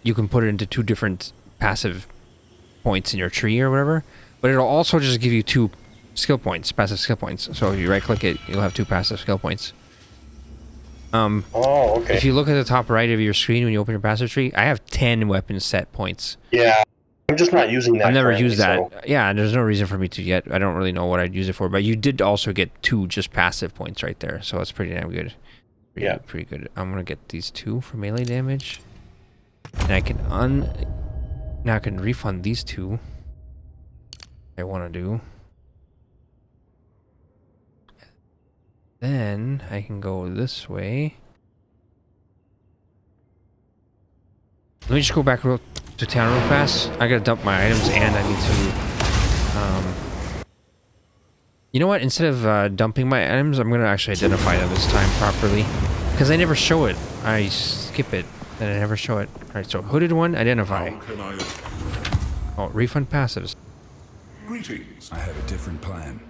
you can put it into 2 different passive points in your tree or whatever, but it'll also just give you 2 skill points, passive skill points. So if you right click it, you'll have 2 passive skill points. Oh, okay. If you look at the top right of your screen when you open your passive tree, I have 10 weapon set points. Yeah. I'm just not using that. I've never currently, used that. so- Yeah, and there's no reason for me to yet. I don't really know what I'd use it for, but you did also get 2 just passive points right there, so it's pretty damn good. Yeah. Pretty good. I'm gonna get these 2 for melee damage, and I can now I can refund these 2. I want to do. Then I can go this way. Let me just go back to town real fast. I gotta dump my items, and I need to. You know what? Instead of dumping my items, I'm gonna actually identify them this time properly, because I never show it. I skip it, and I never show it. All right, so hooded one, identify. How can I... Oh, refund passives. Greetings. I have a different plan.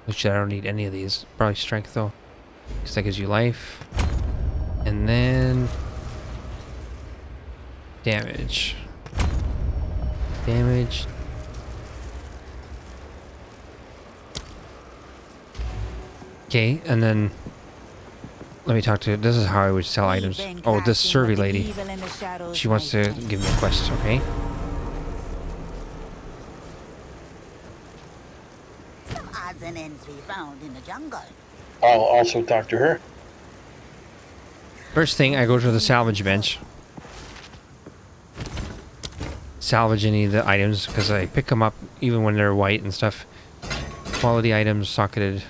Which I don't need any of these. Probably strength though, because that gives you life. And then damage. Damage. Okay, and then Let me talk to. This is how I would sell We've items. been Oh, this crafting survey what the lady. evil in the shadows She wants might to find. give me a quest. Okay. Some odds and ends we found in the jungle. I'll also talk to her. First thing, I go to the salvage bench. Salvage any of the items because I pick them up even when they're white and stuff. Quality items, socketed.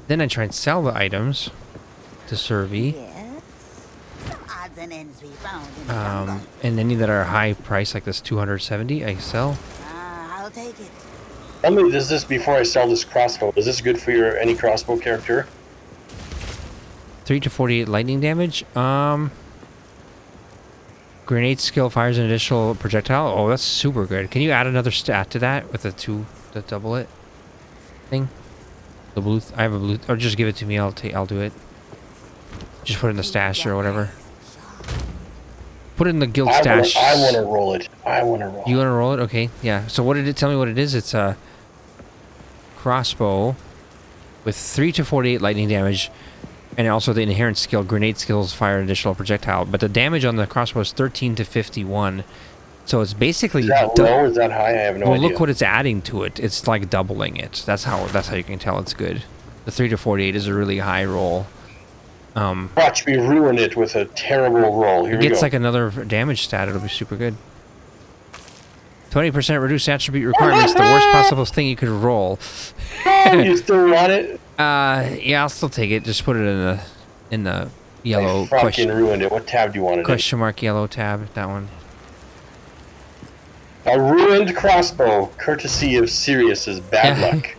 Then I try and sell the items to Survey. Yes. Some odds and ends we found in the jungle. And any that are high price, like this 270, I sell. I'll take it. Tell me, does this before I sell this crossbow? Is this good for your any crossbow character? 3 to 48 lightning damage. Grenade skill fires an additional projectile. Oh, that's super good. Can you add another stat to that with the 2 to double it thing? The blue. I have a blue. Or just give it to me. I'll do it. Just put it in the stash or whatever. Put it in the guild stash. I want to roll it. I want to roll. You want to roll it? Okay. Yeah. So what did it tell me? What it is? It's a crossbow with 3 to 48 lightning damage. And also the inherent skill, grenade skills fire an additional projectile. But the damage on the crossbow is 13 to 51. So it's basically... Is that low or is that high? I have no idea. Well, look what it's adding to it. It's like doubling it. That's how you can tell it's good. The 3 to 48 is a really high roll. Watch me ruin it with a terrible roll. Here it we go. gets like another damage stat. It'll be super good. 20% reduced attribute requirements. The worst possible thing you could roll. You still want it? Yeah, I'll still take it. Just put it in the yellow I fucking question ruined it. What tab do you want it in? question mark yellow tab. That one. A ruined crossbow, courtesy of SiRiUS's bad luck.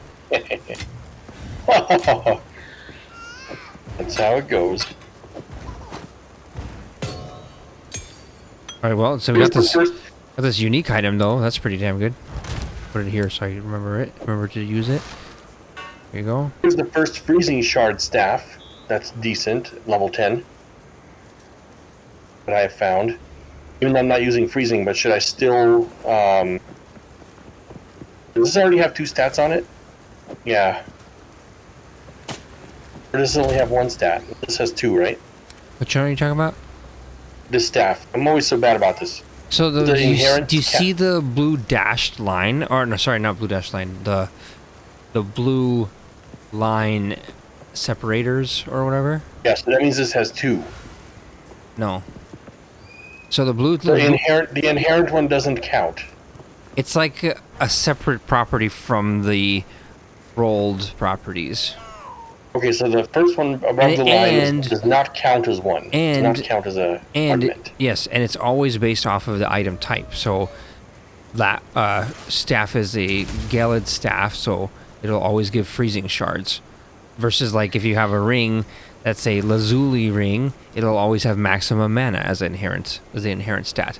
That's how it goes. All right. Well, so we got this unique item though. That's pretty damn good. Put it here so I remember it. Remember to use it. There you go. Here's the first freezing shard staff. That's decent, level 10. That I have found. Even though I'm not using freezing, but should I still... does this already have 2 stats on it? Yeah. Or does it only have 1 stat? This has 2, right? Which one are you talking about? This staff. I'm always so bad about this. So The inherent do you see the blue dashed line? Or no, sorry, not blue dashed line. The blue line separators or whatever. Yes, that means this has 2. No. So the blue. The inherent one doesn't count. It's like a separate property from the rolled properties. Okay, so the first one above the line does not count as one. Does not count as a augment. Yes, and it's always based off of the item type. So that staff is a Galid staff, so it'll always give freezing shards. Versus like if you have a ring that's a Lazuli ring, it'll always have maximum mana as the inherent stat.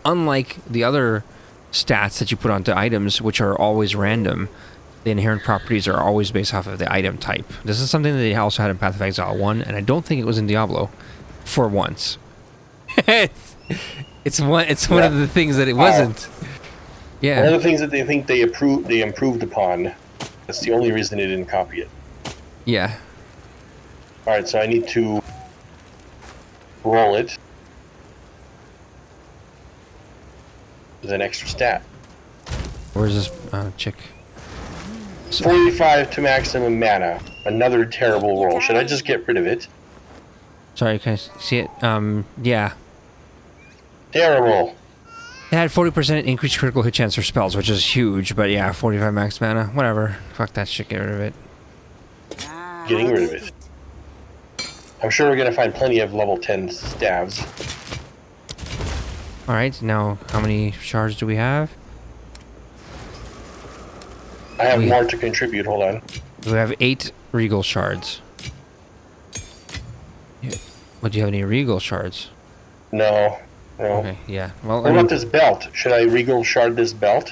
Unlike the other stats that you put onto items, which are always random, the inherent properties are always based off of the item type. This is something that they also had in Path of Exile 1, and I don't think it was in Diablo for once. it's one of the things that it wasn't. Yeah. One of the things that they think they improved upon. That's the only reason they didn't copy it. Yeah. Alright, so I need to roll it with an extra stat. Where's this chick? 45 to maximum mana. Another terrible roll. Should I just get rid of it? Sorry, can I see it? Yeah. Terrible. It had 40% increased critical hit chance for spells, which is huge, but yeah, 45 max mana. Whatever. Fuck that shit, get rid of it. Getting rid of it. I'm sure we're going to find plenty of level 10 staves. Alright, now how many shards do we have? I have more to contribute, hold on. We have 8 regal shards. Yeah. But do you have any regal shards? No. Okay, yeah. Well, what about this belt? Should I regal shard this belt?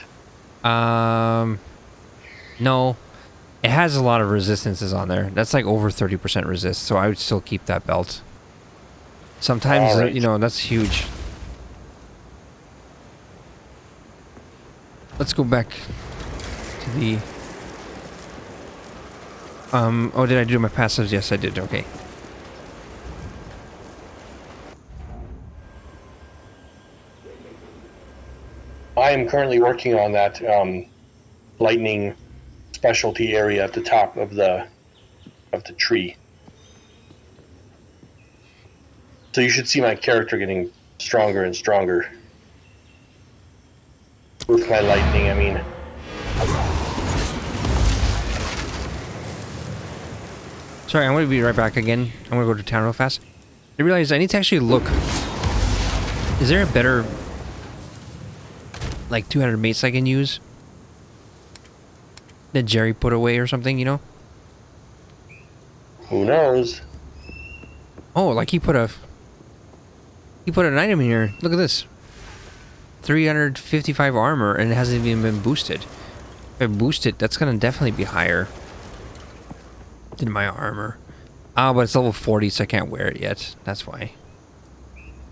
No. It has a lot of resistances on there. That's like over 30% resist, so I would still keep that belt. Sometimes, right. you know, that's huge. Let's go back to the... Oh, did I do my passives? Yes, I did. Okay. I am currently working on that lightning specialty area at the top of the tree. So you should see my character getting stronger and stronger. With my lightning, I mean. Sorry, I'm going to be right back again. I'm going to go to town real fast. I realized I need to actually look. Is there a better, like, 200 mates I can use that Jerry put away or something, you know? Who knows? Oh, like he put an item in here. Look at this. 355 armor, and it hasn't even been boosted. If I boost it, that's going to definitely be higher than my armor. Ah, but it's level 40, so I can't wear it yet. That's why.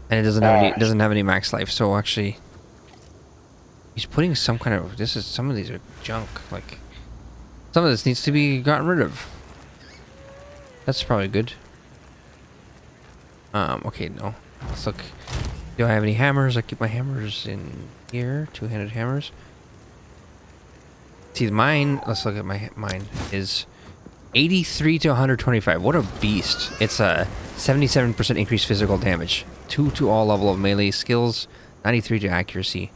And it doesn't have any max life. So actually, he's putting some kind of. Some of these are junk. Like, some of this needs to be gotten rid of. That's probably good. Okay, no. Let's look. Do I have any hammers? I keep my hammers in here. Two-handed hammers. See, mine. Let's look at mine. Is 83 to 125. What a beast. It's a 77% increased physical damage. 2 to all level of melee skills. 93 to accuracy.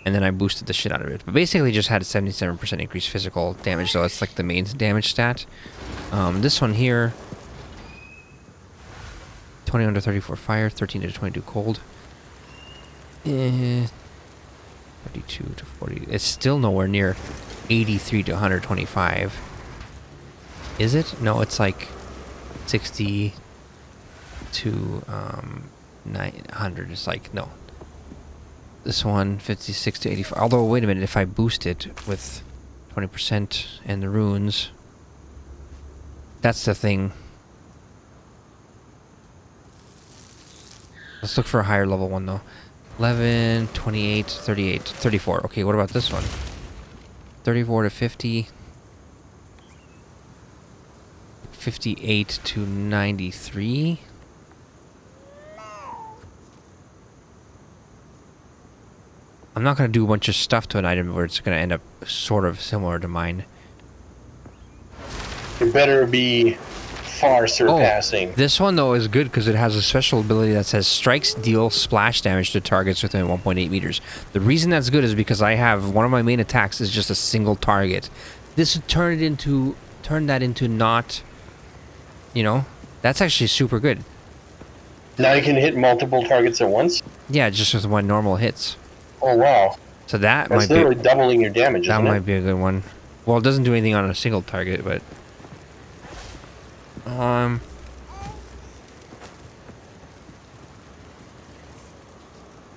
And then I boosted the shit out of it. But basically just had a 77% increased physical damage. So it's like the main damage stat. This one here. 20 to 34 fire. 13 to 22 cold. 32 to 40. It's still nowhere near 83 to 125. Is it? No, it's like 60 to 900. It's like, no. This one, 56 to 85. Although, wait a minute, if I boost it with 20% and the runes, that's the thing. Let's look for a higher level one, though. 11, 28, 38, 34. Okay, what about this one? 34 to 50. 58 to 93. I'm not going to do a bunch of stuff to an item where it's going to end up sort of similar to mine. It better be far surpassing. Oh, this one, though, is good because it has a special ability that says strikes deal splash damage to targets within 1.8 meters. The reason that's good is because I have one of my main attacks is just a single target. This would turn that into not, you know, that's actually super good. Now you can hit multiple targets at once? Yeah, just with one normal hits. Oh, wow. So that That's might be literally doubling your damage, that isn't might it? be a good one. Well, it doesn't do anything on a single target, but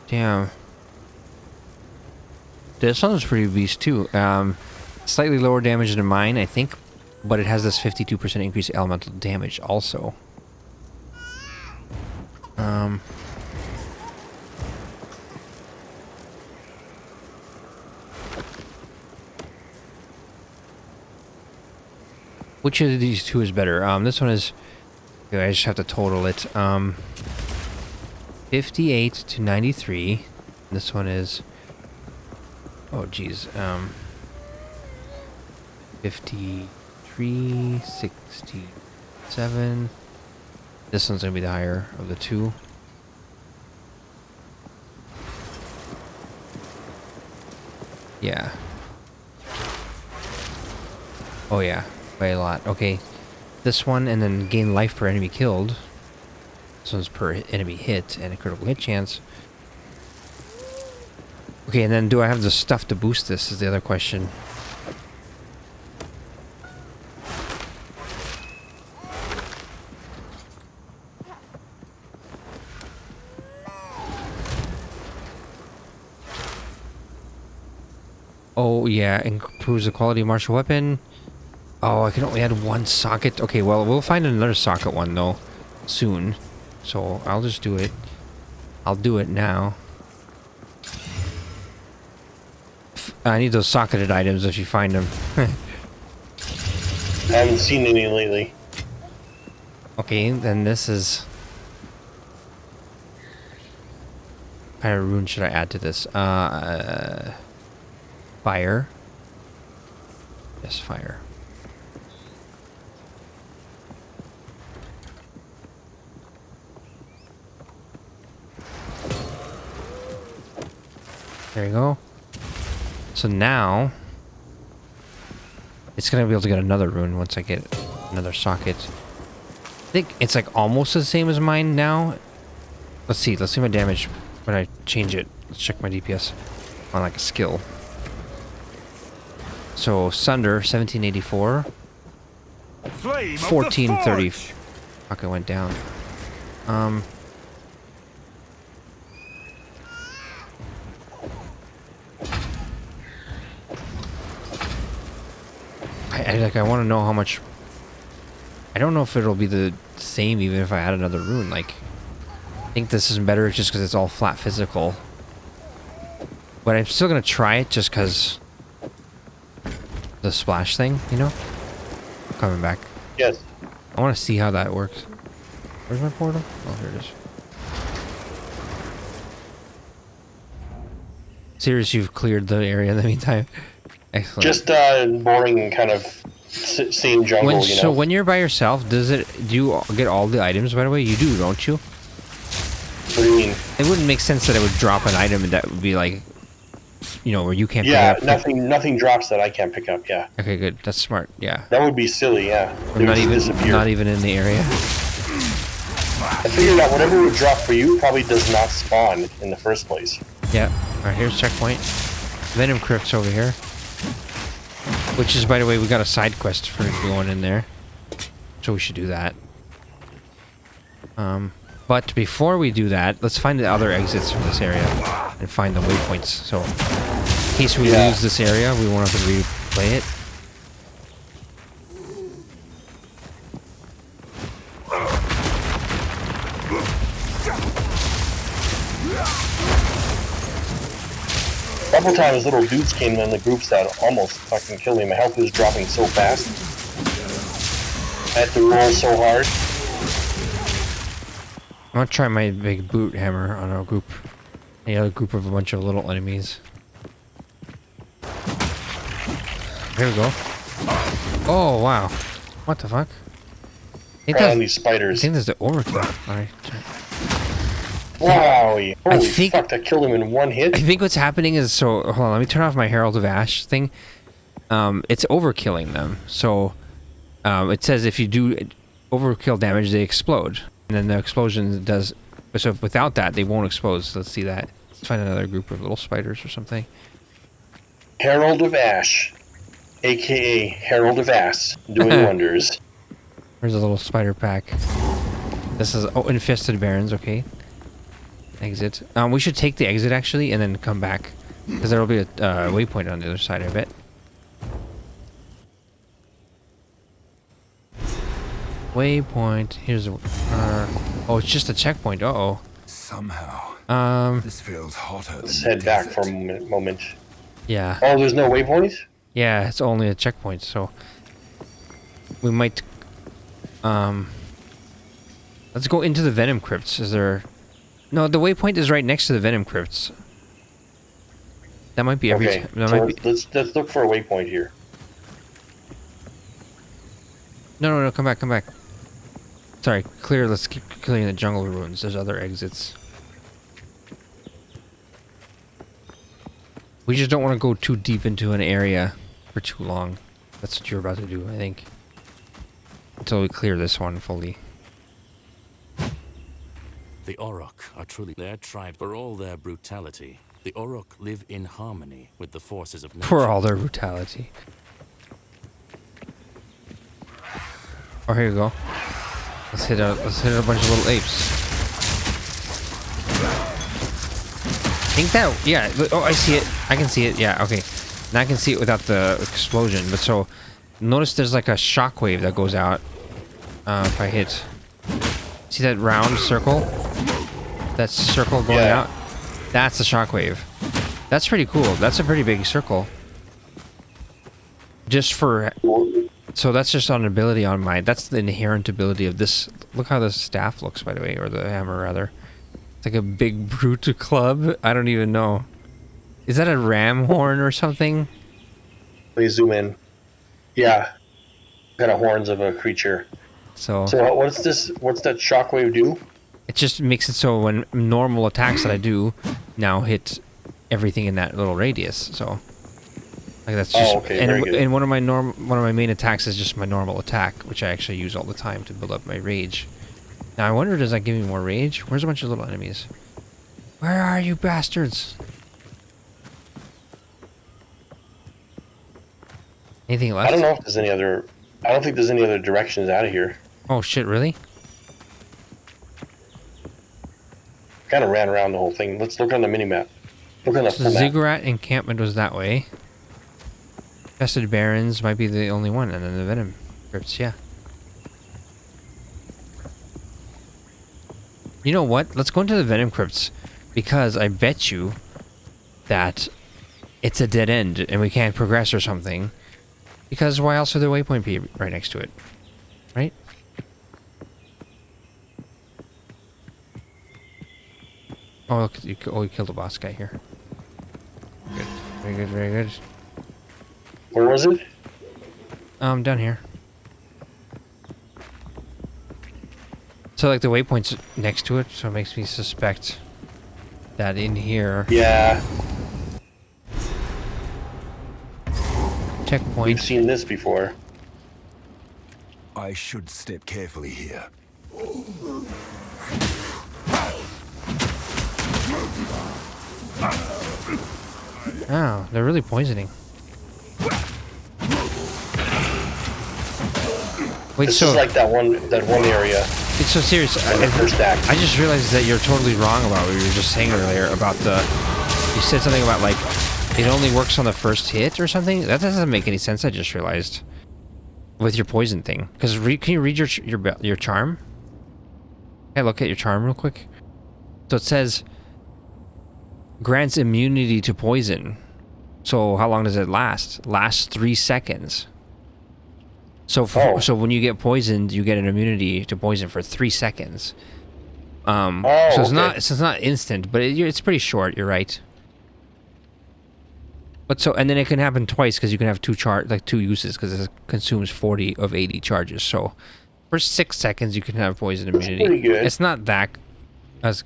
damn. This one's pretty beast too. Slightly lower damage than mine, I think, but it has this 52% increased elemental damage also. Which of these two is better? This one is. Okay, I just have to total it. 58 to 93. This one is. Oh, geez. 53, 67. This one's gonna be the higher of the two. Yeah. Oh yeah, by a lot. Okay, this one, and then gain life per enemy killed. This one's per enemy hit and a critical hit chance. Okay, and then do I have the stuff to boost this is the other question. Oh yeah, improves the quality of martial weapon. Oh, I can only add one socket. Okay, well, we'll find another socket one though soon. So I'll just do it. I'll do it now. I need those socketed items if you find them. I haven't seen any lately. Okay, then this is... What kind of rune should I add to this? Fire. Yes, fire. There you go. So now... It's gonna be able to get another rune once I get another socket. I think it's like almost the same as mine now. Let's see my damage when I change it. Let's check my DPS on like a skill. So Sunder 1784, Flame 1430. Fuck, it went down. I want to know how much. I don't know if it'll be the same even if I add another rune. Like, I think this is better just because it's all flat physical. But I'm still gonna try it just because the splash thing, you know. Coming back. Yes. I want to see how that works. Where's my portal? Oh, here it is. SiRiUS, you've cleared the area in the meantime. Excellent. Just boring and kind of same jungle, you know. So when you're by yourself, do you get all the items, by the way? You do, don't you? What do you mean? It wouldn't make sense that it would drop an item and that would be like, you know, where you can't Yeah, pick it up. nothing drops that I can't pick up, yeah. Okay, good. That's smart, yeah. That would be silly, yeah. Or They not would even, disappear. not even in the area. I figured out whatever would drop for you probably does not spawn in the first place. Yeah. Alright, here's checkpoint. Venom Crypt's over here. Which is, by the way, we got a side quest for going in there. So we should do that. But before we do that, let's find the other exits from this area and find the waypoints. So in case we lose this area, we won't have to replay it. A couple times little dudes came in the groups that almost fucking killed me. My health was dropping so fast. I had to roll so hard. I'm gonna try my big boot hammer on a group. The other group of a bunch of little enemies. Here we go. Oh, wow. What the fuck? On these spiders. I think there's the overkill. Alright. Wowie. Holy think- fuck, that killed him in one hit? I think what's happening is, so, hold on, let me turn off my Herald of Ash thing. It's overkilling them. So, it says if you do overkill damage, they explode. And then the explosion does, so without that, they won't explode. So let's see that. Let's find another group of little spiders or something. Herald of Ash, aka Herald of Ass, doing wonders. There's a little spider pack. This is, oh, infested barons, okay. Exit. We should take the exit actually and then come back. Because there will be a waypoint on the other side, I bet. Waypoint. Here's a. Oh, it's just a checkpoint. Uh-oh. Somehow, this feels hotter than Let's the head back for desert. a moment. Yeah. Oh, there's no waypoints? Yeah, it's only a checkpoint, so we might. Let's go into the Venom Crypts. Is there? No, the waypoint is right next to the Venom Crypts. That might be every. Okay, That so might be. let's look for a waypoint here. No, come back, come back. Sorry, clear. Let's keep clearing the jungle ruins. There's other exits. We just don't want to go too deep into an area for too long. That's what you're about to do, I think. Until we clear this one fully. The Orok are truly their tribe. For all their brutality, the Orok live in harmony with the forces of nature. For all their brutality. Oh, here you go. Let's hit a bunch of little apes. I think that, yeah. Oh, I see it. I can see it. Yeah, okay. Now I can see it without the explosion. But so, notice there's like a shockwave that goes out. If I hit. See that round circle? That circle going out? That's the shockwave. That's pretty cool. That's a pretty big circle. Just for So that's just an ability on my. That's the inherent ability of this. Look how the staff looks, by the way, or the hammer rather. It's like a big brute club. I don't even know. Is that a ram horn or something? Let me zoom in. Yeah, kind of horns of a creature. So what's this? What's that shockwave do? it just makes it so when normal attacks that I do now hit everything in that little radius. So like that's just okay, very good. and one of my main attacks is just my normal attack, which I actually use all the time to build up my rage. Now I wonder, does that give me more rage? Where's a bunch of little enemies? Where are you bastards? Anything left? I don't know if there's any other. I don't think there's any other directions out of here. Oh shit, really? Kind of ran around the whole thing. Let's look on the minimap. Look on the So full the map. ziggurat encampment was that way. Infested barrens might be the only one, and then the venom crypts, yeah. You know what? Let's go into the venom crypts, because I bet you that it's a dead end and we can't progress or something. Because why else would the waypoint be right next to it? Right? Oh, look, you killed a boss guy here. Good. Very good, very good. Where was it? Down here. So, like, the waypoint's next to it, so it makes me suspect that in here... Yeah, Checkpoint. we've seen this before. I should step carefully here. Oh, they're really poisoning. Wait, This so... is like that one area It's so serious. in the first act. I just realized that you're totally wrong about what you were just saying earlier about the... You said something about, like, it only works on the first hit or something? That doesn't make any sense, I just realized. With your poison thing. Because can you read your charm? Can I look at your charm real quick? So it says... Grants immunity to poison. So how long does it last? Lasts 3 seconds. So so when you get poisoned, you get an immunity to poison for 3 seconds. So it's not instant, but it's pretty short. You're right. But so and then it can happen twice because you can have two uses because it consumes 40 of 80 charges. So for 6 seconds you can have poison immunity. That's pretty good. It's not as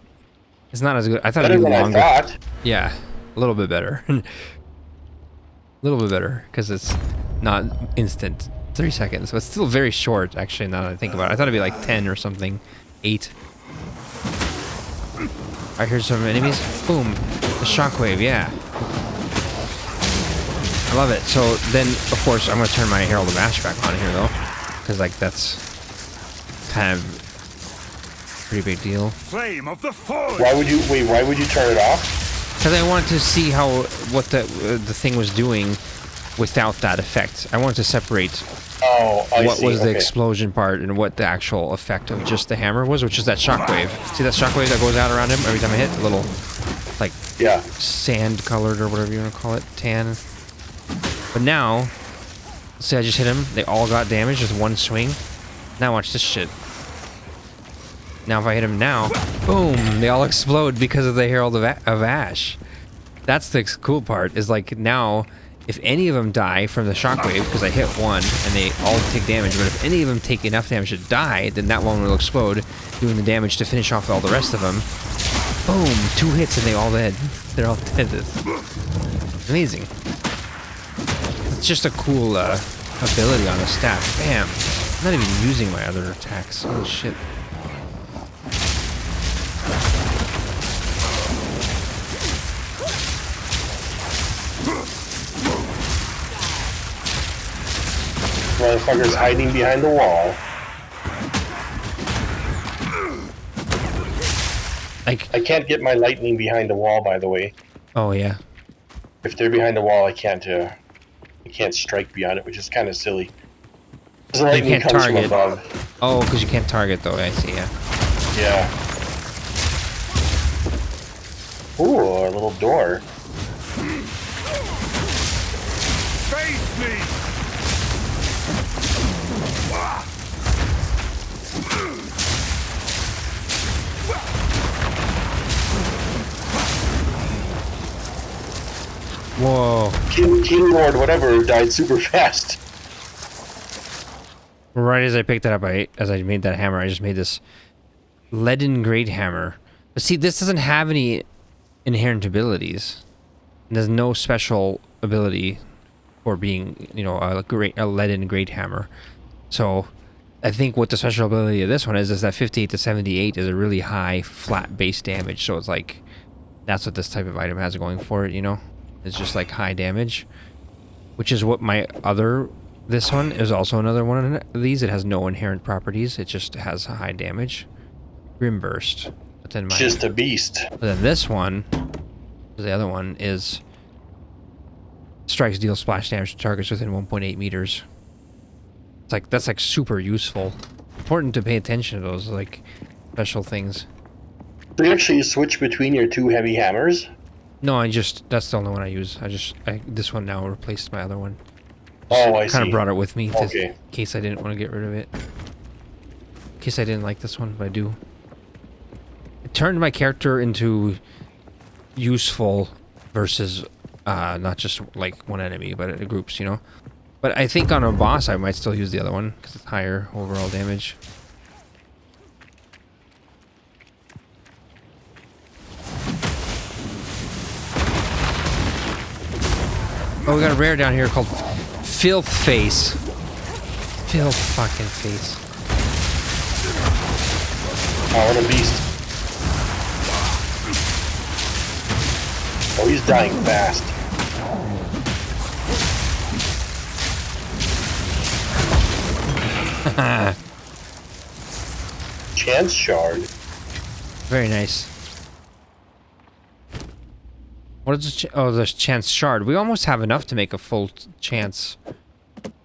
good. I thought Better it'd be than longer. I thought. Yeah, a little bit better. A little bit better because it's not instant. 3 seconds, but it's still very short, actually, now that I think about it. I thought it'd be like 10 or something. 8. Alright, here's some enemies. Boom. The shockwave, yeah. I love it. So then, of course, I'm going to turn my Herald of Ash back on here, though. Because, like, that's kind of a pretty big deal. Flame of the forge. Why would you turn it off? Because I wanted to see what the thing was doing without that effect. I wanted to separate what was the explosion part and what the actual effect of just the hammer was, which is that shockwave. See that shockwave that goes out around him every time I hit? A little, like, sand colored or whatever you want to call it, tan. But now, see, I just hit him. They all got damaged with one swing. Now watch this shit. Now if I hit him now, boom, they all explode because of the Herald of Ash. That's the cool part, is like now, if any of them die from the shockwave, because I hit one and they all take damage, but if any of them take enough damage to die, then that one will explode, doing the damage to finish off all the rest of them. Boom, 2 hits and they're all dead. It's amazing. It's just a cool ability on a staff. Bam. I'm not even using my other attacks. Oh shit. Motherfucker's hiding behind the wall. I can't get my lightning behind the wall, by the way. Oh yeah. If they're behind the wall, I can't strike beyond it, which is kind of silly. The lightning can't comes target. from above. Oh, because you can't target though. I see. Yeah. Yeah. Ooh, a little door. Face me. Whoa. King Lord, whatever, died super fast. Right as I picked that up, as I made that hammer, I just made this leaden great hammer. But see, this doesn't have any inherent abilities. There's no special ability for being, you know, a leaden great hammer. So I think what the special ability of this one is that 58 to 78 is a really high flat base damage. So it's like, that's what this type of item has going for it, you know? It's just like high damage, which is what my other, this one is also another one of these. It has no inherent properties. It just has high damage. Grim Burst. But then Just a beast. But then this one, the other one, is strikes deal splash damage to targets within 1.8 meters. It's like, that's like super useful. Important to pay attention to those like special things. Do you actually switch between your two heavy hammers? No, that's the only one I use. This one now replaced my other one. Oh, I see. Kind of brought it with me Okay. in case I didn't want to get rid of it. In case I didn't like this one, but I do. It turned my character into useful versus not just like one enemy, but groups, you know? But I think on a boss I might still use the other one because it's higher overall damage. Oh, we got a rare down here called Filth Face. Filth fucking face. Oh, what a beast. Oh, he's dying fast. Chance Shard. Very nice. What is this? Oh, there's Chance Shard. We almost have enough to make a full Chance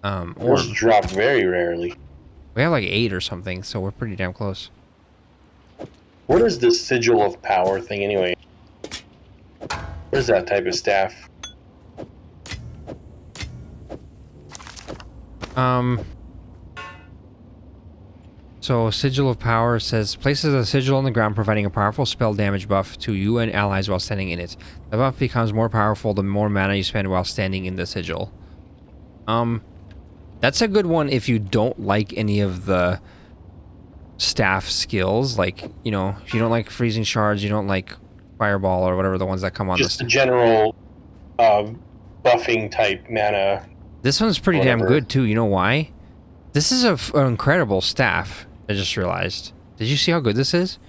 orb. Those drop very rarely. We have like 8 or something, so we're pretty damn close. What is this Sigil of Power thing anyway? What is that type of staff? So Sigil of Power says places a sigil on the ground, providing a powerful spell damage buff to you and allies while standing in it. The buff becomes more powerful the more mana you spend while standing in the sigil. That's a good one if you don't like any of the staff skills, like, you know, if you don't like freezing shards, you don't like fireball or whatever the ones that come on Just the the general buffing type mana. This one's pretty damn whatever. good too. You know why? This is an incredible staff. I just realized. Did you see how good this is?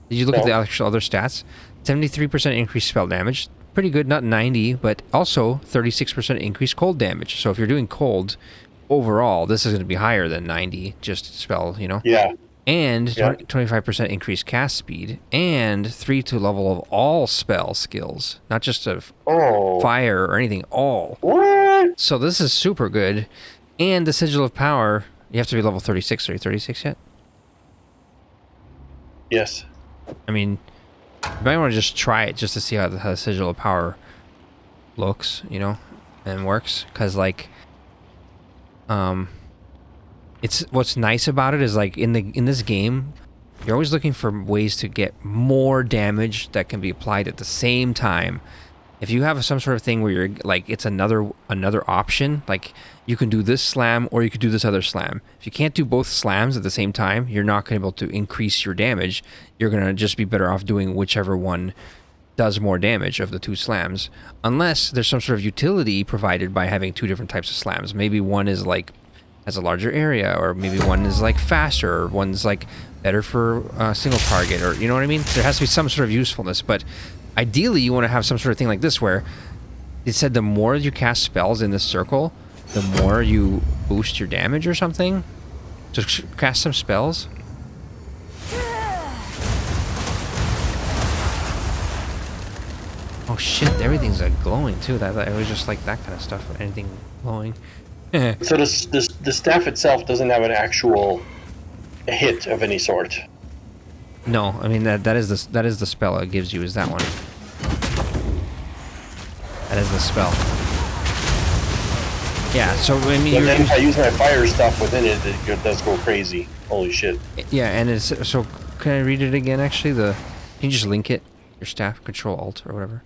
Did you look at the actual other stats? 73% increased spell damage. Pretty good, not 90, but also 36% increased cold damage. So if you're doing cold, overall, this is going to be higher than 90, just spell, you know? Yeah. And Yeah. 25% increased cast speed, and 3 to level of all spell skills, not just of fire or anything, all. What? So this is super good. And the Sigil of Power, you have to be level 36. Are you 36 yet? Yes. I mean, you might want to just try it just to see how the Sigil of Power looks, you know, and works. Because, like, it's what's nice about it is, like, in this game, you're always looking for ways to get more damage that can be applied at the same time. If you have some sort of thing where you're like, it's another option, like you can do this slam or you could do this other slam. If you can't do both slams at the same time, you're not going to be able to increase your damage. You're going to just be better off doing whichever one does more damage of the 2 slams, unless there's some sort of utility provided by having 2 different types of slams. Maybe one is like has a larger area, or maybe one is like faster, or one's like better for a single target, or you know what I mean? There has to be some sort of usefulness, but ideally, you want to have some sort of thing like this where it said the more you cast spells in this circle, the more you boost your damage or something. So cast some spells. Oh shit, everything's glowing too. That it was just like that kind of stuff. Anything glowing. So the staff itself doesn't have an actual hit of any sort. No, I mean that is the spell it gives you, is that one. That is the spell. Yeah, so I mean, But then if I use my fire stuff within it, it does go crazy. Holy shit. yeah, and it's so. Can I read it again? Actually, can you just link it? Your staff, Control Alt or whatever.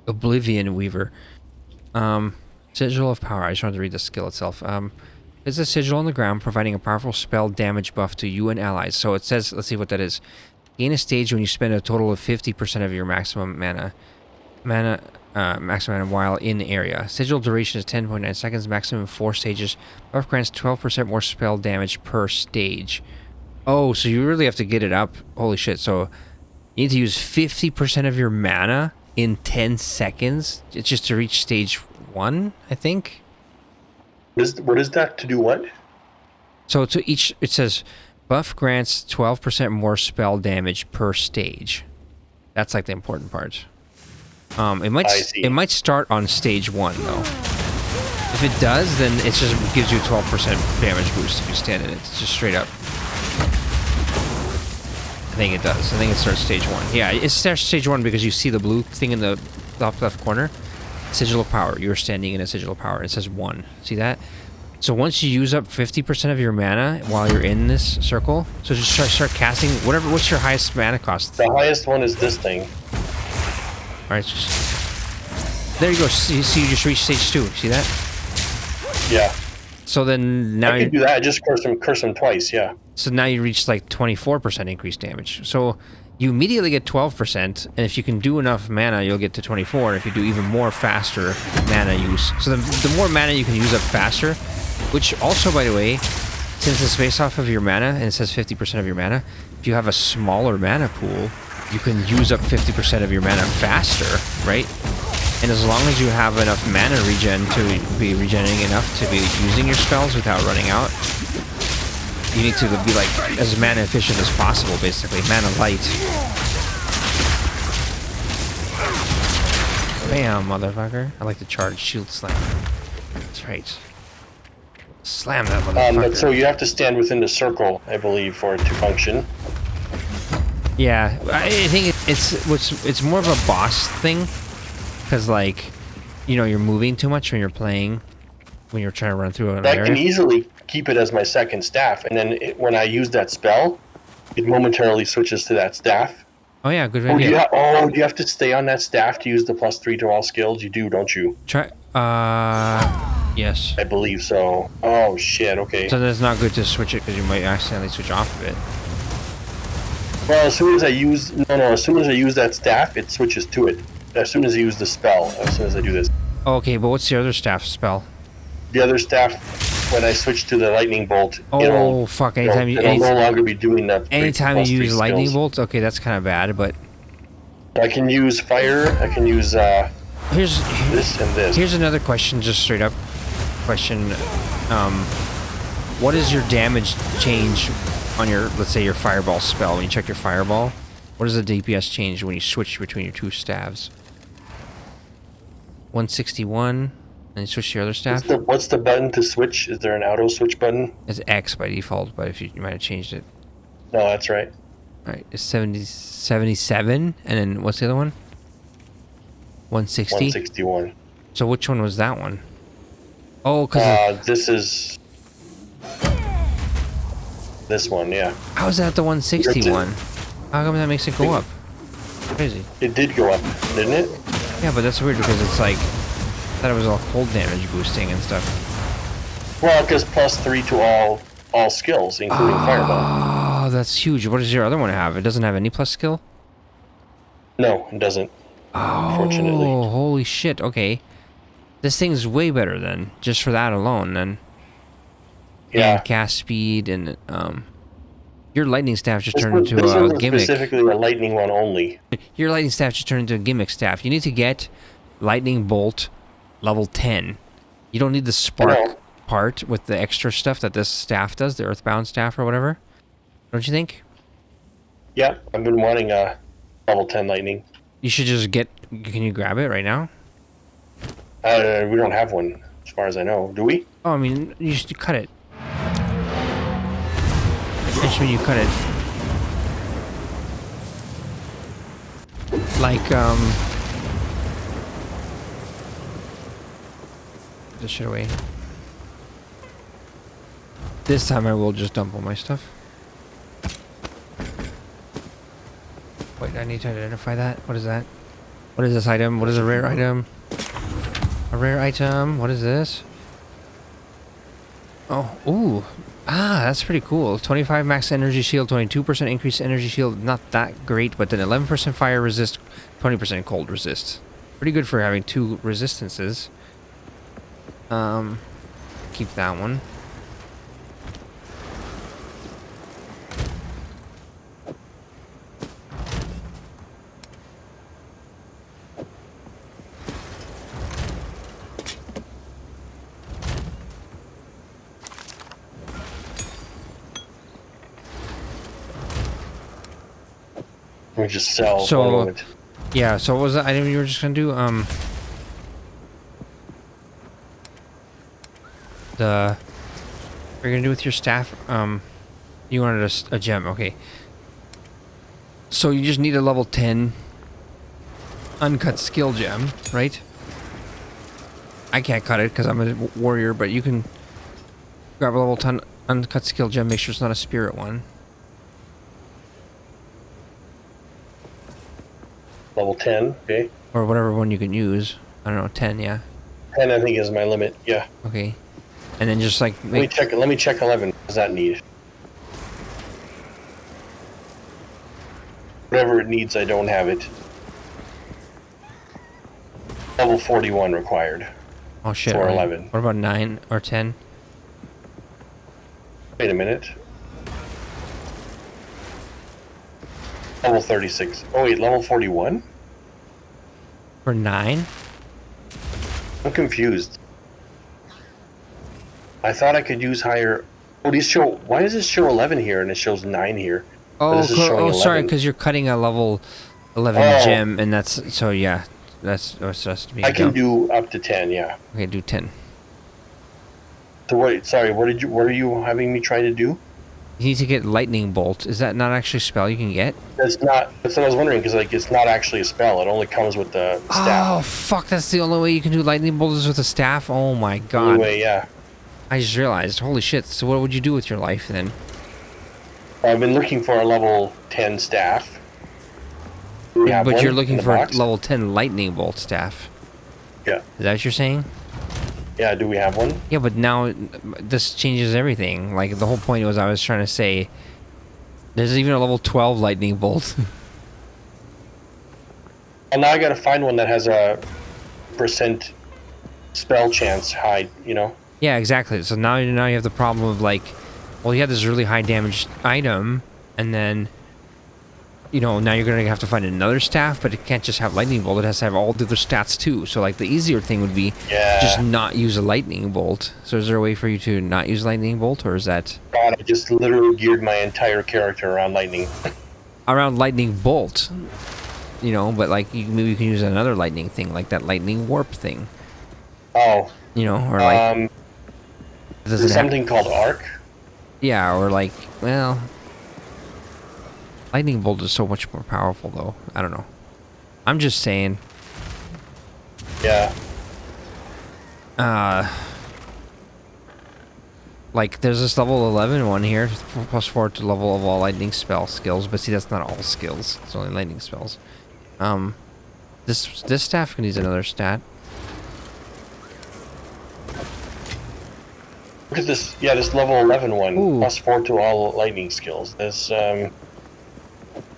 Oblivion Weaver. Sigil of Power. I just wanted to read the skill itself. It's a sigil on the ground, providing a powerful spell damage buff to you and allies. So it says, let's see what that is. Gain a stage when you spend a total of 50% of your maximum mana. Maximum mana while in area. Sigil duration is 10.9 seconds, maximum 4 stages. Buff grants 12% more spell damage per stage. Oh, so you really have to get it up. Holy shit. So you need to use 50% of your mana in 10 seconds. It's just to reach stage 1, I think. What is that to do what? So to each, it says buff grants 12% more spell damage per stage. That's like the important part. It might start on stage 1 though. If it does, then it just gives you a 12% damage boost if you stand in it. It's just straight up. I think it does. I think it starts stage 1. Yeah, it starts stage 1 because you see the blue thing in the top left corner. Sigil of Power. You're standing in a Sigil of Power. It says 1. See that? So once you use up 50% of your mana while you're in this circle, so just start casting whatever. What's your highest mana cost? The highest one is this thing. All right, there you go. See, you just reached stage 2. See that? Yeah. So then now I can do that. I just curse him twice. Yeah. So now you reach like 24% increased damage. So you immediately get 12%, and if you can do enough mana, you'll get to 24. And if you do even more faster mana use, so the more mana you can use up faster, which also, by the way, since it's based off of your mana and it says 50% of your mana, if you have a smaller mana pool, you can use up 50% of your mana faster, right? And as long as you have enough mana regen to be regenerating enough to be using your spells without running out, you need to be like as mana efficient as possible, basically. Mana light. Bam, motherfucker. I like to charge shield slam. That's right. Slam that motherfucker. But so you have to stand within the circle, I believe, for it to function. Yeah, I think it's more of a boss thing, because like, you know, you're moving too much when you're playing, when you're trying to run through an area. I can easily keep it as my second staff, and then when I use that spell, it momentarily switches to that staff. Oh yeah, good Oh, idea. do you have to stay on that staff to use the +3 to all skills? You do, don't you? Try. Yes. I believe so. Oh shit. Okay. So that's not good to switch it because you might accidentally switch off of it. Well, as soon as I use as soon as I use that staff, it switches to it. As soon as I use the spell, as soon as I do this. Okay, but what's the other staff spell? The other staff, when I switch to the lightning bolt, oh fuck! Anytime it'll no longer be doing that. Anytime you use lightning bolt, okay, that's kind of bad. But I can use fire. I can use here's this and this. Here's another question, just straight up question. What is your damage change on your, let's say, your fireball spell? When you check your fireball, what is the DPS change when you switch between your two staves? 161, and you switch to your other staff? What's the button to switch? Is there an auto switch button? It's X by default, but if you might have changed it. No, that's right. Alright, it's 77, and then what's the other one? 160? 161. So which one was that one? Oh, because this is this one, yeah. how is that the 161? How come that makes it go up? Crazy. It did go up, didn't it? Yeah, but that's weird because it's like, I thought it was all cold damage boosting and stuff. Well, because +3 to all skills, including fireball. Oh, that's huge. What does your other one have? It doesn't have any plus skill? No, it doesn't. Oh, Unfortunately. holy shit. Okay. This thing's way better then, just for that alone then. Yeah. And cast speed and your lightning staff just turned into this a was gimmick. specifically a lightning one only. Your lightning staff just turned into a gimmick staff. You need to get lightning bolt level 10. You don't need the spark part with the extra stuff that this staff does, the earthbound staff or whatever. Don't you think? Yeah, I've been wanting a level 10 lightning. You should just get... Can you grab it right now? We don't have one, as far as I know. Do we? Oh, I mean, you should cut it. I just mean you cut it. Like, this shit away. This time I will just dump all my stuff. Wait, I need to identify that. What is that? What is this item? What is a rare item? A rare item. What is this? Oh, ooh. Ah, that's pretty cool. 25 max energy shield, 22% increased energy shield. Not that great, but then 11% fire resist, 20% cold resist. Pretty good for having 2 resistances. Keep that one. We just sell. So, one moment. yeah, so what was the item you were just gonna do? What are you gonna do with your staff? You wanted a gem, okay. So you just need a level 10 uncut skill gem, right? I can't cut it because I'm a warrior, but you can grab a level 10 uncut skill gem, make sure it's not a spirit one. Level 10, okay. Or whatever one you can use. I don't know, 10, yeah. 10 I think is my limit, yeah. Okay. And then just like Let me check 11. What does that need? Whatever it needs, I don't have it. Level 41 required. Oh shit. For right. 11. What about 9 or 10? Wait a minute. Level 36. Oh wait, level 41? For 9? I'm confused. I thought I could use higher. Oh, these show. Why does this show 11 here and it shows 9 here? But Oh, this is showing sorry, 11. because you're cutting a level 11 Oh. gem, and that's so yeah. That's just me. I can do up to 10, yeah. Okay, do 10. So wait, sorry. What are you having me try to do? You need to get lightning bolt. Is that not actually a spell you can get? That's not. That's what I was wondering because like it's not actually a spell. It only comes with the staff. Oh fuck! That's the only way you can do lightning bolt is with a staff. Oh my god! Anyway, yeah. I just realized. Holy shit! So what would you do with your life then? I've been looking for a level 10 staff. Do we have But one you're in looking the for a box? level 10 lightning bolt staff. Yeah. Is that what you're saying? Yeah. Do we have one? Yeah, but now this changes everything. Like the whole point was I was trying to say there's even a level 12 lightning bolt. And now I gotta find one that has a % spell chance high. You know. Yeah, exactly. So now you have the problem of like, well, you have this really high damage item, and then, now you're gonna have to find another staff, but it can't just have lightning bolt. It has to have all the other stats too. So like the easier thing would be just not use a lightning bolt. So is there a way for you to not use lightning bolt, or is that God, I just literally geared my entire character around lightning. around lightning bolt? But like maybe you can use another lightning thing, like that lightning warp thing. Oh. Or like Is there something called arc? Yeah, or like, well, lightning bolt is so much more powerful, though. I don't know. I'm just saying. Yeah. Like, there's this level 11 one here, +4 to level of all lightning spell skills. But see, that's not all skills. It's only lightning spells. This staff needs another stat. Look at this. Yeah, this level 11 one. Ooh. +4 to all lightning skills. This, at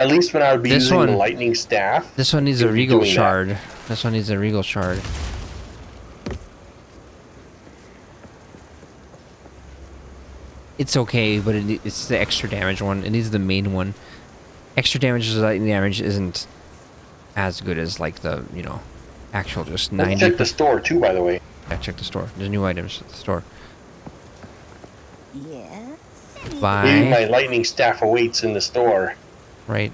least when I would be This using one- the lightning staff. This one needs it a would be regal doing that. shard. This one needs a regal shard. It's okay, but it's the extra damage one. It needs the main one. Extra damage is lightning damage isn't as good as like the actual just 90. Let's check the store too, by the way. Yeah, check the store. There's new items at the store. Yes. Maybe Buy. my lightning staff awaits in the store. Right.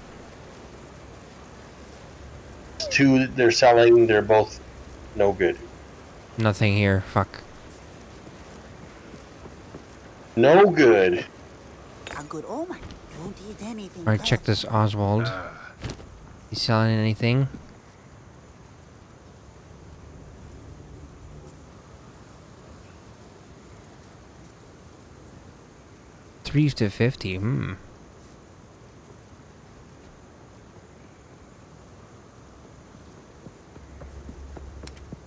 2 they're selling. They're both no good. Nothing here. Fuck. No good. A good omen. Don't eat anything. Alright, check this Oswald. You selling anything? $3 to $50. Hmm.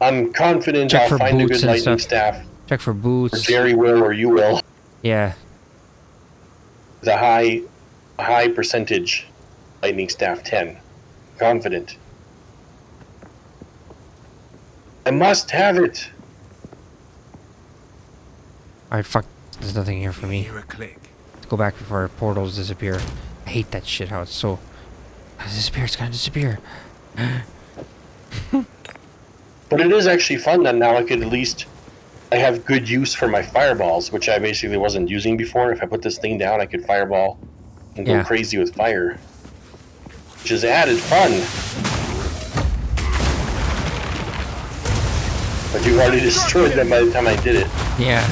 I'm confident Check I'll for find a boots good and lightning stuff. staff. Check for Or boots. Jerry will, or you will. Yeah. With a high percentage lightning staff 10. Confident. I must have it. Alright, fuck. There's nothing here for me. Hear a click. Let's go back before our portals disappear. I hate that shit, how it's so... It's gonna disappear. But it is actually fun that now I have good use for my fireballs, which I basically wasn't using before. If I put this thing down, I could fireball and go crazy with fire. Which is added fun. But you've already destroyed them by the time I did it. Yeah.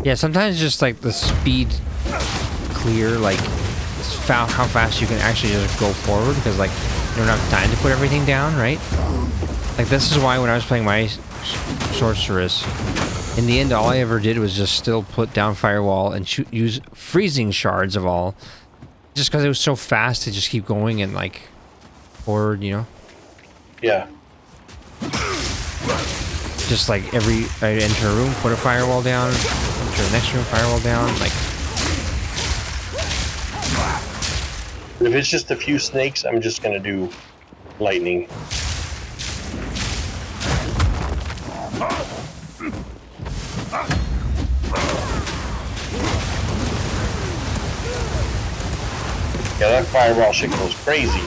Yeah, sometimes just like the speed clear, like how fast you can actually just go forward, because like you don't have time to put everything down, right? Like this is why when I was playing my sorceress, in the end all I ever did was just still put down firewall and use freezing shards of all, just because it was so fast to just keep going and like forward, you know? Yeah. Just like I enter a room, put a firewall down, enter the next room, firewall down, like. If it's just a few snakes, I'm just gonna do lightning. Yeah, that fireball shit goes crazy.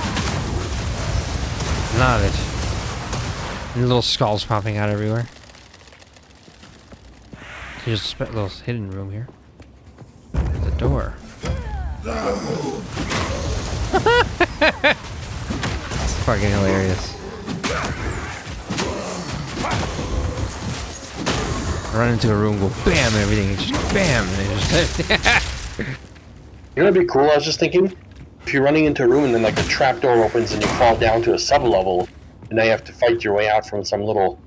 Love it. And little skulls popping out everywhere. There's a little hidden room here. There's a door. It's fucking hilarious. Run into a room, go bam, and everything is just bam, and it just. You know what'd be cool? I was just thinking, if you're running into a room and then like a trap door opens and you fall down to a sub-level, and now you have to fight your way out from some little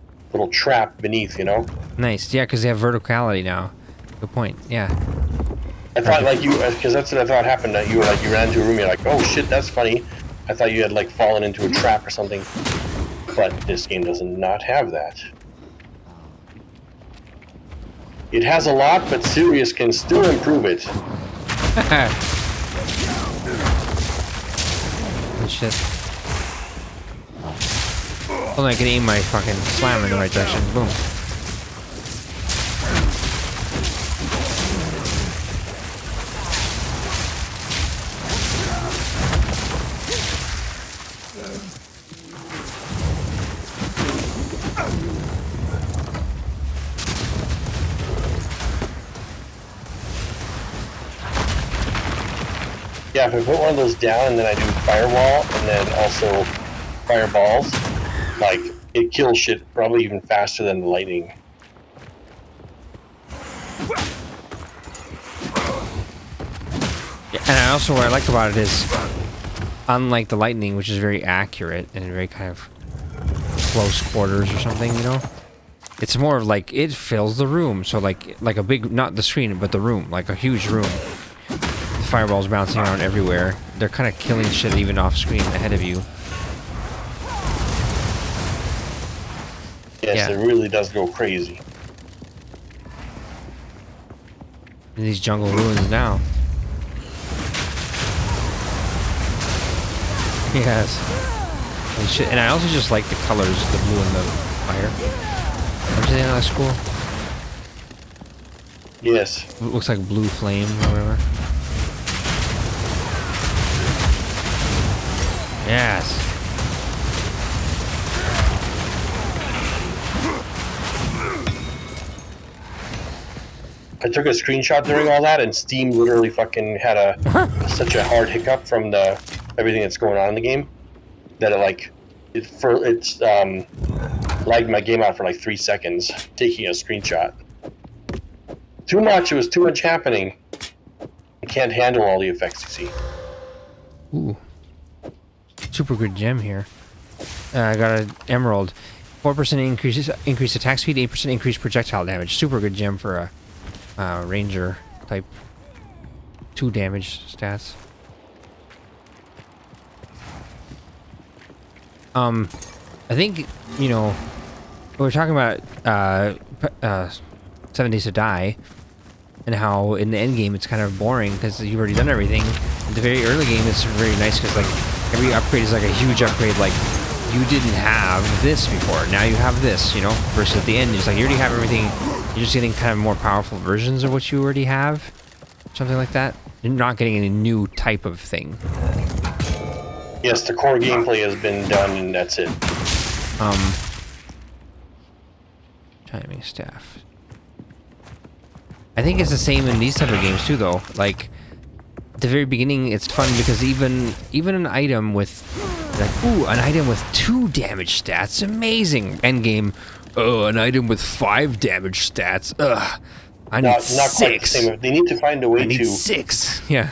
trap beneath, you know? Nice, yeah, because they have verticality now. Good point, yeah. I thought like you, because that's what I thought happened. That you were like, you ran into a room, you're like, oh shit, that's funny. I thought you had like fallen into a trap or something. But this game does not have that. It has a lot, but SiRiUS can still improve it. Good shit. Oh, I can aim my fucking slam in the right direction. Boom. Yeah, if I put one of those down and then I do firewall and then also fireballs, like, it kills shit probably even faster than the lightning. Yeah, and also what I like about it is, unlike the lightning, which is very accurate and very kind of close quarters or something, you know? It's more of like, it fills the room, so like a big, not the screen, but the room, like a huge room. Fireballs bouncing around everywhere. They're kind of killing shit even off screen ahead of you. Yes, Yeah. it really does go crazy. In these jungle ruins now. Yes. And shit. And I also just like the colors, the blue and the fire. Don't you think that's cool? Yes. It looks like blue flame or whatever. Yes. I took a screenshot during all that, and Steam literally fucking had such a hard hiccup from everything that's going on in the game that it's lagged my game out for like 3 seconds taking a screenshot. too much. It was too much happening. I can't handle all the effects, you see. Ooh. Super good gem here. I got an emerald. 4% increase attack speed, 8% increase projectile damage. Super good gem for a ranger type 2 damage stats. I think, you know, we're talking about 7 Days to Die, and how in the end game it's kind of boring because you've already done everything. In the very early game it's very nice because like every upgrade is like a huge upgrade. Like you didn't have this before, now you have this, you know. Versus at the end, it's like you already have everything. You're just getting kind of more powerful versions of what you already have, something like that. You're not getting any new type of thing. Yes, the core gameplay has been done, and that's it. Timing staff. I think it's the same in these type of games too, though. Like at the very beginning, it's fun because even an item with like, ooh, an item with 2 damage stats, amazing. End game, oh, an item with 5 damage stats. Ugh, I need Not 6. quite the same. They need to find a way I need to 6. Yeah.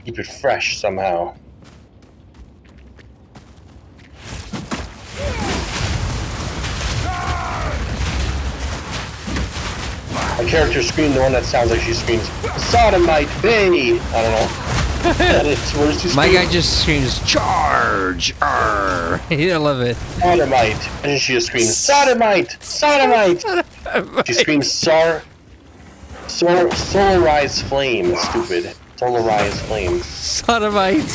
keep it fresh somehow. My character screamed the one that sounds like she screams, "Sodomite Bay!" I don't know. That is, what does she My scream? guy just screams, "Charge!" Arr. I love it. Sodomite. And she just screams, "Sodomite! Sodomite!" She screams, Solarize Flame. Stupid. Solarize Flame. Sodomite.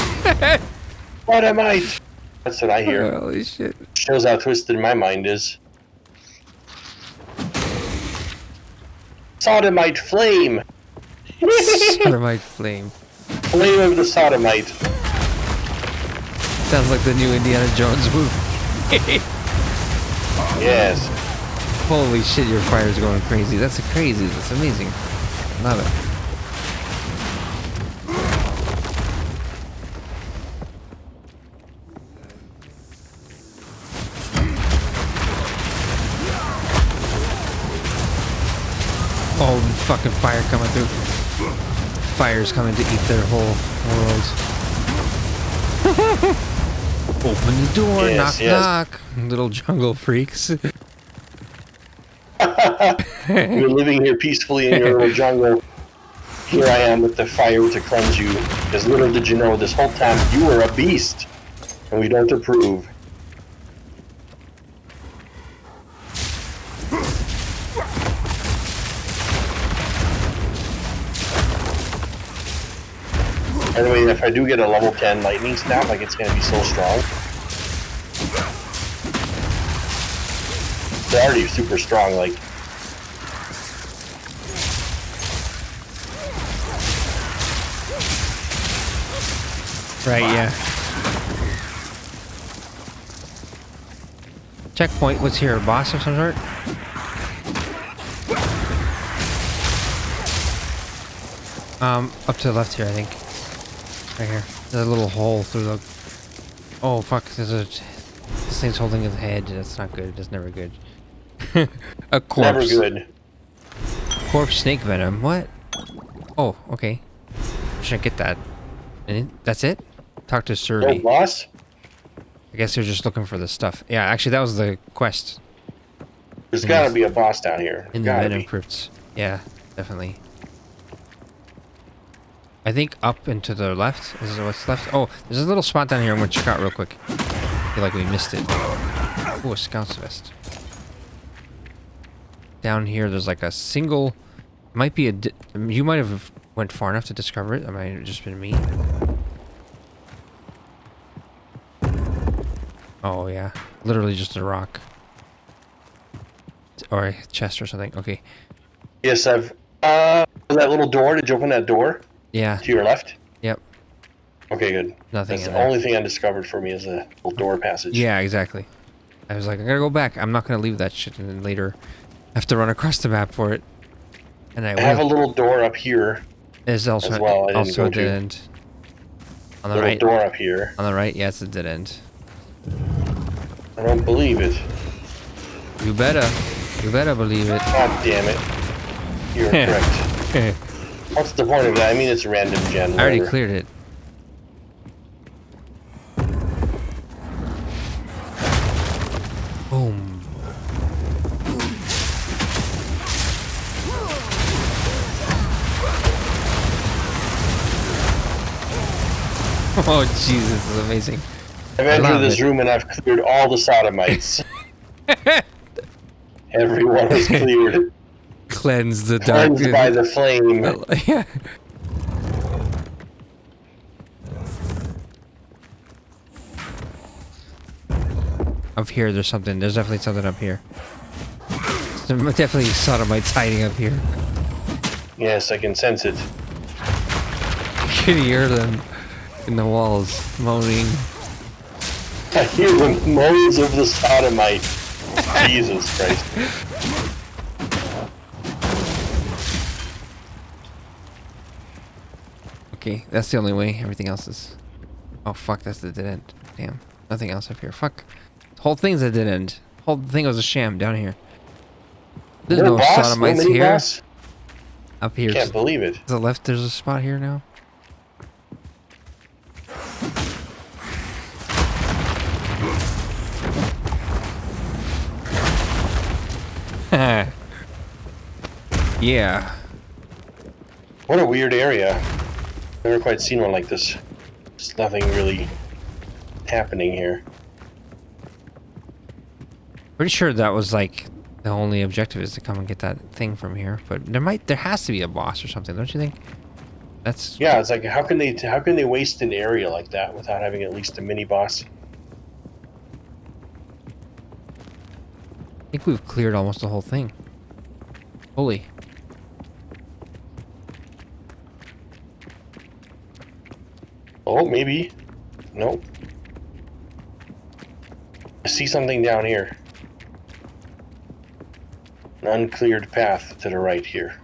Sodomite! That's what I hear. Holy shit. Shows how twisted my mind is. Sodomite Flame! Sodomite flame. Flame of the Sodomite. Sounds like the new Indiana Jones movie. Yes. Holy shit, your fire's going crazy. That's crazy. That's amazing. Love it. Oh, fucking fire coming through. Fire's coming to eat their whole world. Open the door, Yes, knock, yes. knock. Little jungle freaks. You're living here peacefully in your little jungle. Here I am with the fire to cleanse you. Because little did you know, this whole time you were a beast. And we don't approve. Anyway, if I do get a level 10 lightning snap, like it's gonna be so strong. They're already super strong, like. Right, yeah. Checkpoint, what's here? A boss of some sort? Up to the left here, I think. Right here. There's a little hole through the... Oh, fuck, there's a... This thing's holding his head. That's not good. That's never good. A corpse. Never good. Corpse snake venom. What? Oh, okay. Should I get that? And that's it? Talk to Oh, Survey. boss? I guess they're just looking for the stuff. Yeah, actually, that was the quest. There's gotta be a boss down here. In the Gotta venom be. crypts. Yeah, definitely. I think up and to the left is what's left. Oh, there's a little spot down here I'm gonna check out real quick. I feel like we missed it. Oh, a scout's vest. Down here, there's like a single... Might be a... You might have went far enough to discover it. That might have just been me. Oh, yeah. Literally just a rock. Or a chest or something. Okay. Yes, I've... that little door, did you open that door? Yeah. To your left? Yep. Okay, good. Nothing That's in the there. only thing I discovered for me is a little door passage. Yeah, exactly. I was like, I gotta go back. I'm not gonna leave that shit and then later have to run across the map for it. And I I have a will. little door up here. There's also, as well, I didn't also go a to. dead end. On the Little right. door up here. On the right, yeah, it's a dead end. I don't believe it. You better. You better believe it. God damn it. You're correct. What's the point of that? I mean, it's random gen. I already whatever. cleared it. Boom. Oh, Jesus, this is amazing. I've I entered love this it. room and I've cleared all the sodomites. Everyone is cleared. Cleanse the Cleansed by darkness. the flame. Yeah. Up here, there's something. There's definitely something up here. There's definitely sodomites hiding up here. Yes, I can sense it. You can hear them in the walls moaning. I hear the moans of the sodomite. Jesus Christ. Okay, that's the only way. Everything else is... Oh, fuck, that's the dead end. Damn. Nothing else up here. Fuck. The whole thing's a dead end. The whole thing was a sham down here. There's no boss? sodomites mini here. boss? Up here. Can't believe it. To the left, there's a spot here now. Yeah. What a weird area. Never quite seen one like this. There's nothing really happening here. Pretty sure that was like the only objective is to come and get that thing from here. But there has to be a boss or something, don't you think? That's Yeah, it's like how can they waste an area like that without having at least a mini boss? I think we've cleared almost the whole thing. Holy. Oh, maybe. Nope. I see something down here. An uncleared path to the right here.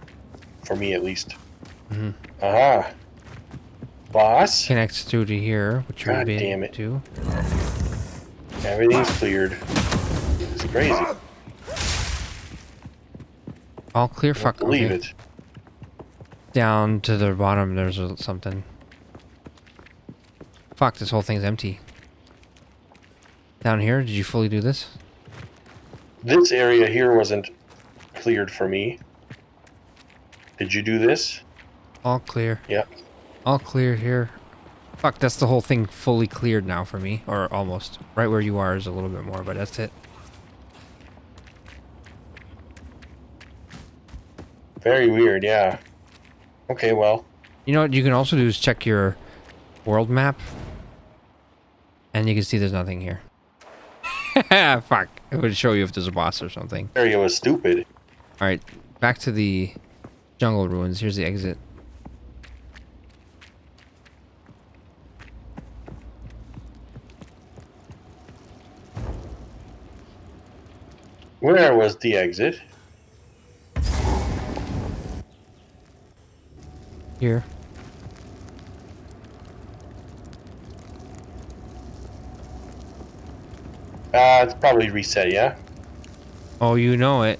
For me, at least. Mm-hmm. Aha. Boss? Connects through to here, which would God be damn it. to. Everything's cleared. It's crazy. All clear. Fuck. Believe Okay. it. Down to the bottom, there's something. Fuck, this whole thing's empty. Down here, did you fully do this? This area here wasn't cleared for me. Did you do this? All clear. Yep. All clear here. Fuck, that's the whole thing fully cleared now for me. Or almost. Right where you are is a little bit more, but that's it. Very weird, yeah. Okay, well. You know what you can also do is check your world map. And you can see there's nothing here. Fuck. It would show you if there's a boss or something. Area was stupid. Alright, back to the jungle ruins. Here's the exit. Where was the exit? Here. It's probably reset, yeah? Oh, you know it.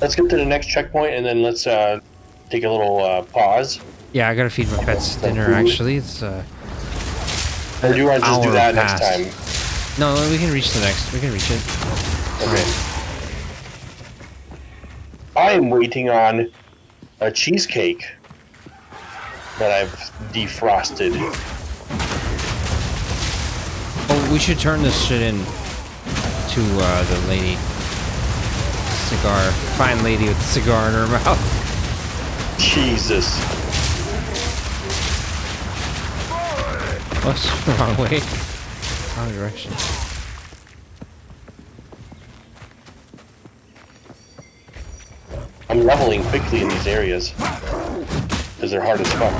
Let's get to the next checkpoint and then let's take a little pause. Yeah, I gotta feed my pets dinner, food. actually. It's, Or do you want to just do hour that past. next time? No, we can reach the next. We can reach it. Okay. I am waiting on a cheesecake that I've defrosted. Oh, we should turn this shit in to the lady. Cigar. Fine lady with a cigar in her mouth. Jesus. What's the wrong way? Wrong direction. I'm leveling quickly in these areas. Because they're hard as fuck.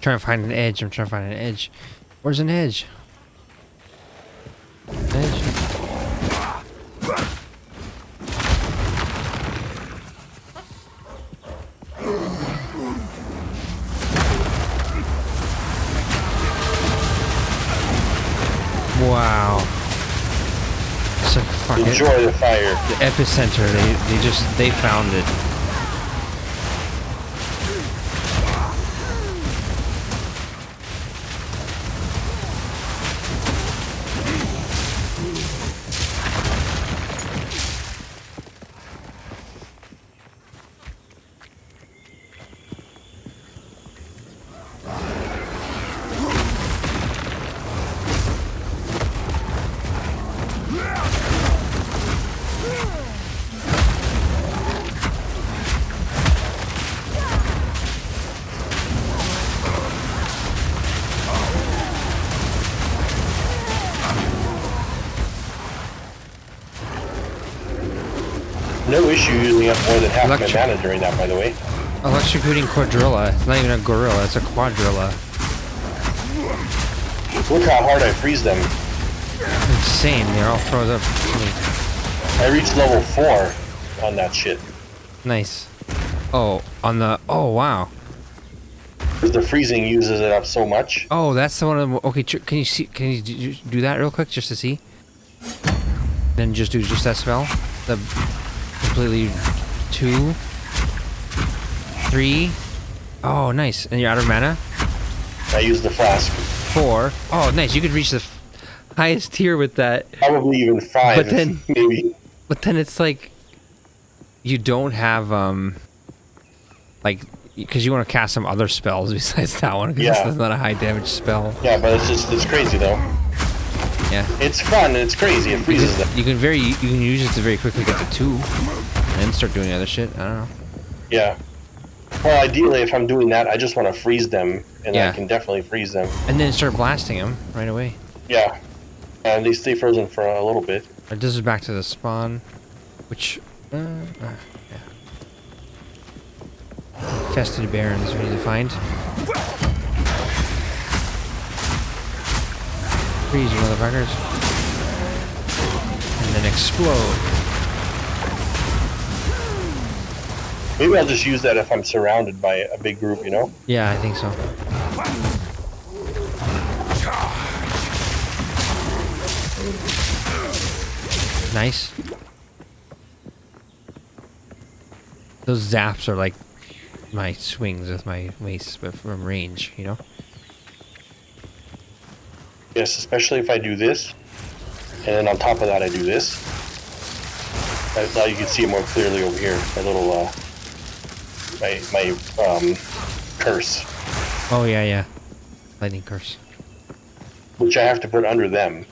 Trying to find an edge. I'm trying to find an edge. Where's an edge? Edge. It's like, fuck it. Enjoy the fire. The epicenter, they found it. No issue using up more than half my Electric- mana during that, by the way. Electrocuting quadrilla. It's not even a gorilla, it's a quadrilla. Look how hard I freeze them. Insane, they're all froze up. I reached level 4 on that shit. Nice. Oh, on the... Oh, wow. Because the freezing uses it up so much. Oh, that's the one of the... Okay, can you see... Can you do that real quick, just to see? Then just do just that spell? The... Completely... 2... 3... Oh, nice. And you're out of mana? I use the flask. 4... Oh, nice. You could reach the highest tier with that. Probably even 5, But then- maybe. But then it's like... You don't have, like... Because you want to cast some other spells besides that one. Because Yeah. this is not a high damage spell. Yeah, but it's crazy though. Yeah. It's fun and it's crazy. It freezes them. You can use it to very quickly get to 2. And then start doing other shit. I don't know. Yeah. Well, ideally, if I'm doing that, I just want to freeze them, and Yeah. I can definitely freeze them. And then start blasting them right away. Yeah. And they stay frozen for a little bit. Or this is back to the spawn, which yeah. Infested barons we need to find. Freeze, you motherfuckers. And then explode. Maybe I'll just use that if I'm surrounded by a big group, you know? Yeah, I think so. Nice. Those zaps are like my swings with my mace, but from range, you know? Yes, especially if I do this, and then on top of that I do this. Now you can see it more clearly over here. My little, my curse, Oh, yeah, yeah. Lightning curse. which I have to put under them.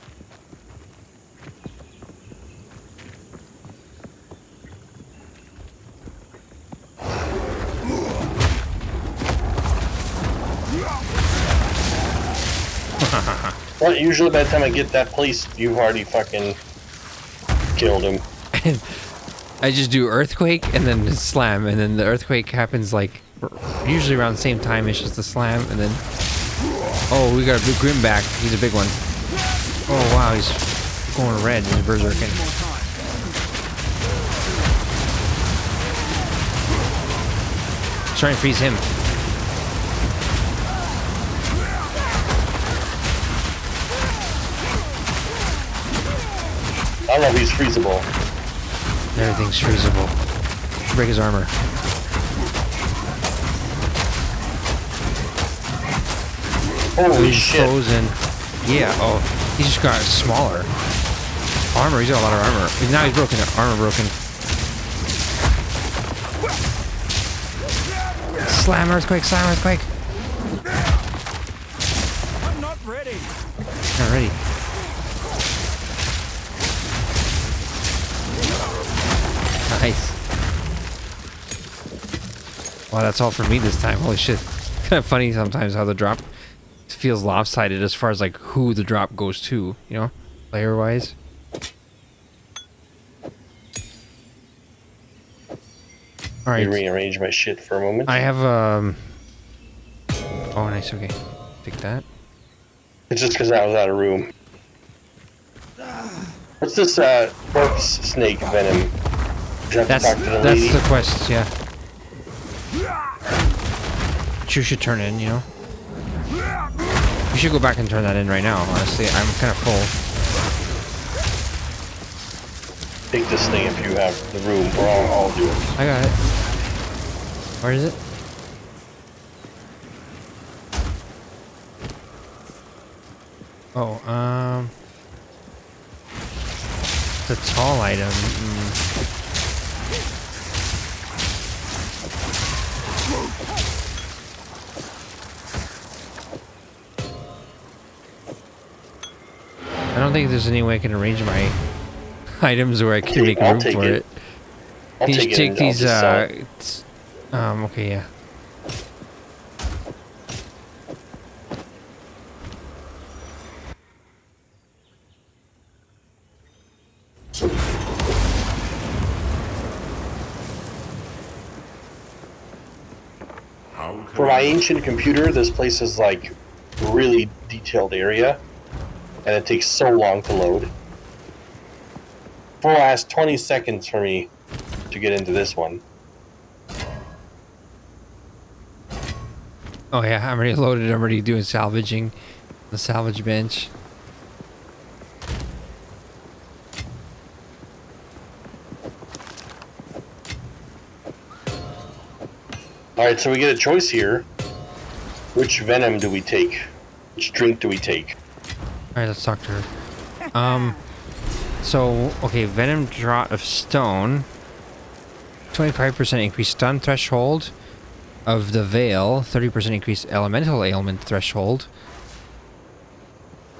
Well, usually by the time I get that place, you've already fucking killed him. I just do earthquake and then slam, and then the earthquake happens like usually around the same time-ish as the slam, and then oh, we got a big Grim back. He's a big one. Oh wow, he's going red. He's berserking. Try and freeze him. I don't know if he's freezable. Everything's freezable. Break his armor. Holy He's shit. frozen. Yeah, oh, he just got smaller. Armor, he's got a lot of armor. Now he's broken. Armor broken. Slam earthquake, slam earthquake. I'm not ready. Not ready. Nice. Wow, that's all for me this time. Holy shit. Kind of funny sometimes how the drop feels lopsided as far as like who the drop goes to, you know, player wise. All Let right. me rearrange my shit for a moment. I have oh, nice. Okay, take that. It's just because I was out of room. What's this corpse snake venom? You have to talk to the lady. That's the quest. Yeah. But you should turn in. You know. You should go back and turn that in right now. Honestly, I'm kind of full. take this thing if you have the room, or I'll do it. I got it. Where is it? Oh, it's a tall item. I don't think there's any way I can arrange my items where I can make room for it. I'll Can you take it. take And I'll these, just sell it. okay, yeah. For my ancient computer, this place is like really detailed area, and it takes so long to load. For the last 20 seconds for me to get into this one. Oh yeah, I'm already loaded. I'm already doing salvaging. The salvage bench. Alright, so we get a choice here. Which venom do we take? Which drink do we take? Alright, let's talk to her. So, okay, Venom Draught of Stone. 25% increased stun threshold of the Veil. 30% increased elemental ailment threshold.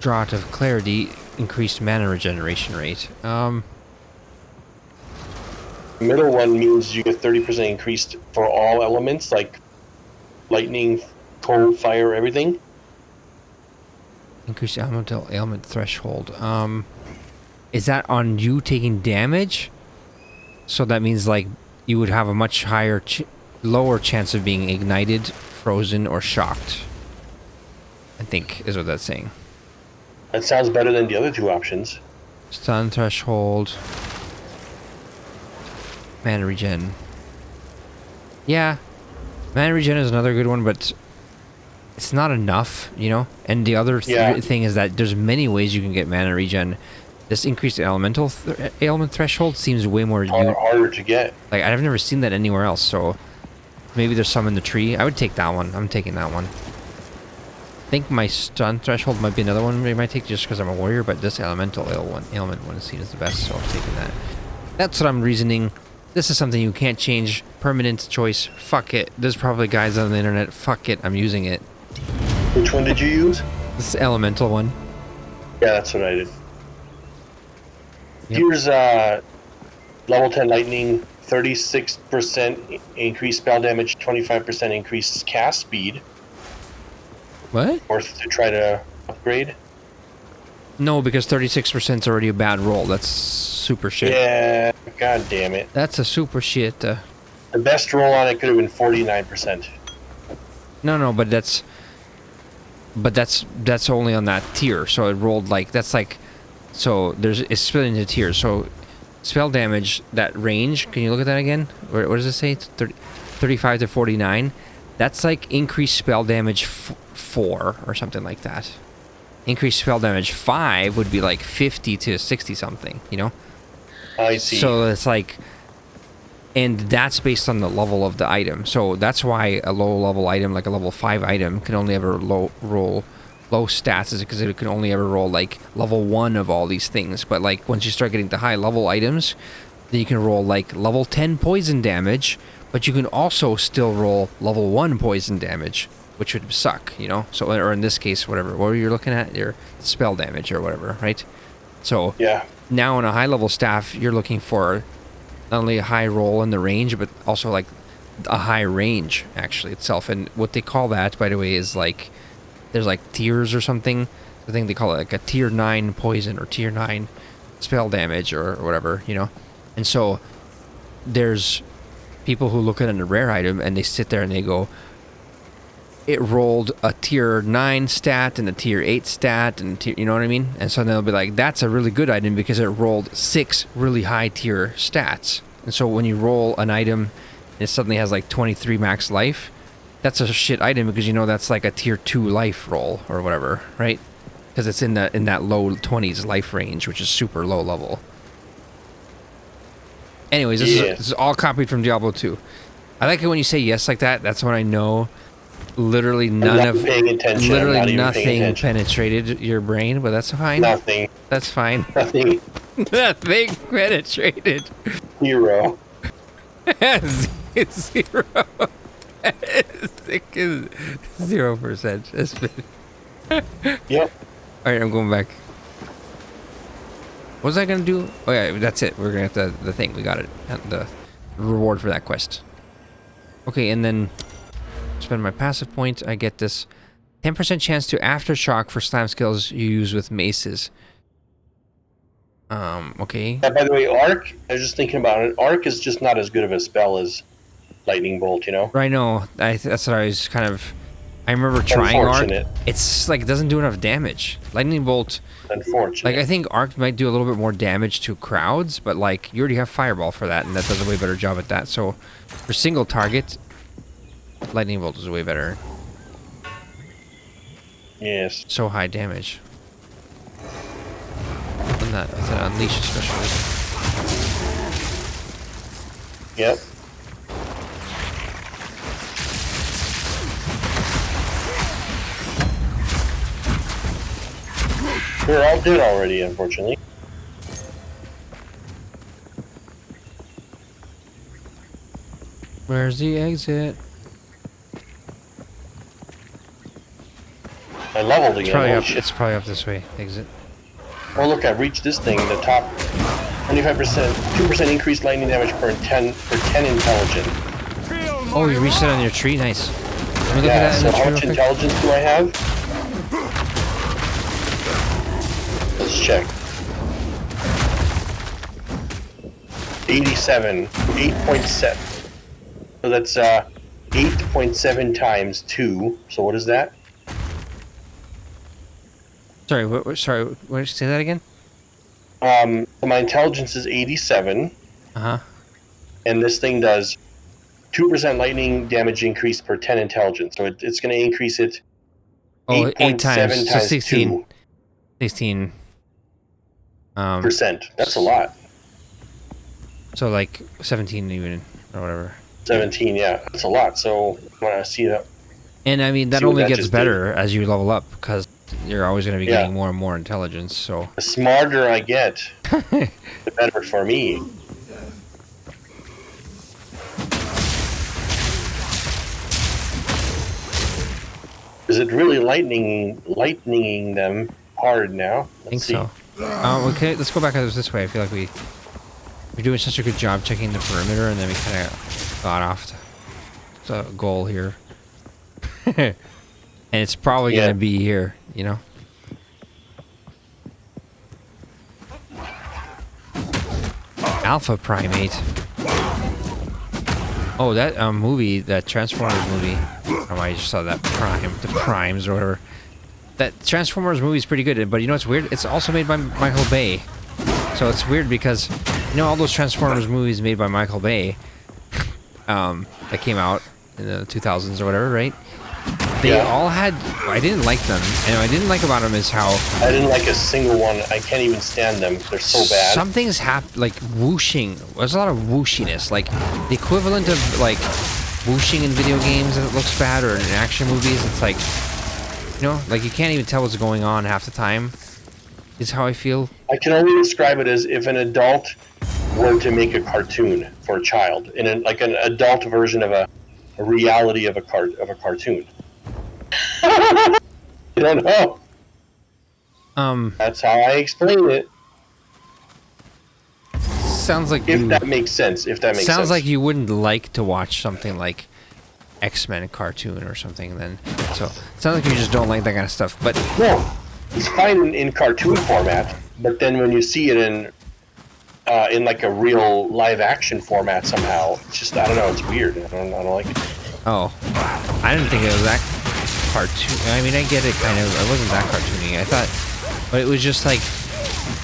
Draught of Clarity. Increased mana regeneration rate. The middle one means you get 30% increased for all elements, like lightning, cold, fire, everything. Increased elemental ailment threshold. Is that on you taking damage? So that means like you would have a much higher, lower chance of being ignited, frozen, or shocked. I think is what that's saying. That sounds better than the other two options. Stun threshold. Mana regen. Yeah. Mana regen is another good one, but it's not enough, you know? And the other thing is that there's many ways you can get mana regen. This increased elemental ailment threshold seems way more Harder to get. Like, I've never seen that anywhere else, so maybe there's some in the tree. I would take that one. I'm taking that one. I think my stun threshold might be another one I might take just because I'm a warrior, but this elemental ailment one is seen as the best, so I'm taking that. That's what I'm reasoning. This is something you can't change. Permanent choice. Fuck it. There's probably guys on the internet. Fuck it. I'm using it. Which one did you use? This elemental one. Yeah, that's what I did. Yep. Here's level 10 lightning, 36% increased spell damage, 25% increased cast speed. What? Worth to try to upgrade. No, because 36% is already a bad roll. That's super shit. Yeah, god damn it. That's a super shit. The best roll on it could have been 49%. No, but that's only on that tier. So it rolled like that's like, so it's split into tiers. So spell damage, that range. Can you look at that again? What does it say? 35 to 49. That's like increased spell damage 4 or something like that. Increased spell damage 5 would be like 50 to 60 something. You know. I see. So it's like. And that's based on the level of the item. So that's why a low level item, like a level 5 item, can only ever roll low stats, is because it can only ever roll like level 1 of all these things. But like once you start getting to high level items, then you can roll like level 10 poison damage, but you can also still roll level 1 poison damage, which would suck, you know? So, or in this case, whatever. What were you looking at? Your spell damage or whatever, right? So yeah. Now in a high level staff, you're looking for not only a high roll in the range, but also like a high range actually itself. And what they call that, by the way, is like there's like tiers or something. I think they call it like a tier 9 poison or tier 9 spell damage or whatever, you know. And so there's people who look at a rare item and they sit there and they go, it rolled a tier 9 stat and a tier 8 stat and you know what I mean? And so they'll be like, that's a really good item because it rolled 6 really high tier stats. And so when you roll an item and it suddenly has like 23 max life, that's a shit item because you know that's like a tier 2 life roll or whatever, right? Because it's in that low 20s life range, which is super low level. Anyways, this is all copied from Diablo 2. I like it when you say yes like that. That's when I know literally nothing penetrated your brain, but that's fine. Nothing. That's fine. Nothing. Nothing penetrated. 0. It's 0. It's 0%. Yep. All right, I'm going back. What was I gonna do? Oh yeah, that's it. We're gonna have the thing. We got it. The reward for that quest. Okay, and then spend my passive point. I get this 10% chance to aftershock for slam skills you use with maces. Okay. By the way, Arc, I was just thinking about it. Arc is just not as good of a spell as Lightning Bolt, you know? Right, no. That's what I was kind of... I remember trying Arc. It's like, it doesn't do enough damage. Lightning Bolt... Unfortunate. Like, I think Arc might do a little bit more damage to crowds, but like, you already have Fireball for that, and that does a way better job at that. So, for single target, Lightning Bolt is way better. Yes. So high damage. And that with an Unleash especially. Yep. We're all dead already, unfortunately. Where's the exit? I leveled again. It's probably up this way. Exit. Oh look, I've reached this thing, the top 25%, 2% increased lightning damage per 10 intelligence. Oh, you reached it on your tree? Nice. Let me look Yeah, at that so in the how tree much real quick. intelligence do I have? Let's check. 87, 8.7. So that's 8.7 times 2. So what is that? Sorry, sorry, what, did you say that again? So my intelligence is 87. Uh-huh. And this thing does 2% lightning damage increase per 10 intelligence. So it's going to increase it 8 times. So 16. 2. 16. Percent. That's a lot. So like 17 even, or whatever. 17, yeah. That's a lot. So when I see that. And I mean, that only gets better as you level up, because you're always going to be getting more and more intelligence, so... The smarter I get, the better for me. Is it really lightninging them hard now? I think so. Okay, let's go back this way. I feel like we're doing such a good job checking the perimeter, and then we kind of got off the goal here. And it's probably going to be here, you know? Alpha Primate. Oh, that movie, that Transformers movie. Oh, I just saw that the Primes or whatever. That Transformers movie is pretty good, but you know what's weird? It's also made by Michael Bay. So it's weird because, you know, all those Transformers movies made by Michael Bay that came out in the 2000s or whatever, right? They all had... I didn't like them. And what I didn't like about them is how... I didn't like a single one. I can't even stand them. They're so bad. Something's like whooshing. There's a lot of whooshiness. Like the equivalent of like whooshing in video games that looks bad, or in action movies. It's like, you know, like you can't even tell what's going on half the time. Is how I feel. I can only describe it as if an adult were to make a cartoon for a child, in like an adult version of a reality of a cartoon. I don't know. That's how I explain it. Sounds like if that makes sense. If that makes sense. Sounds like you wouldn't like to watch something like X-Men cartoon or something. Then, so it sounds like you just don't like that kind of stuff. But no, it's fine in cartoon format. But then when you see it in like a real live action format somehow, it's just, I don't know. It's weird. I don't like it. Oh, I didn't think it was that cartoon. I mean, I get it kind of. It wasn't that cartoony. I thought, but it was just like,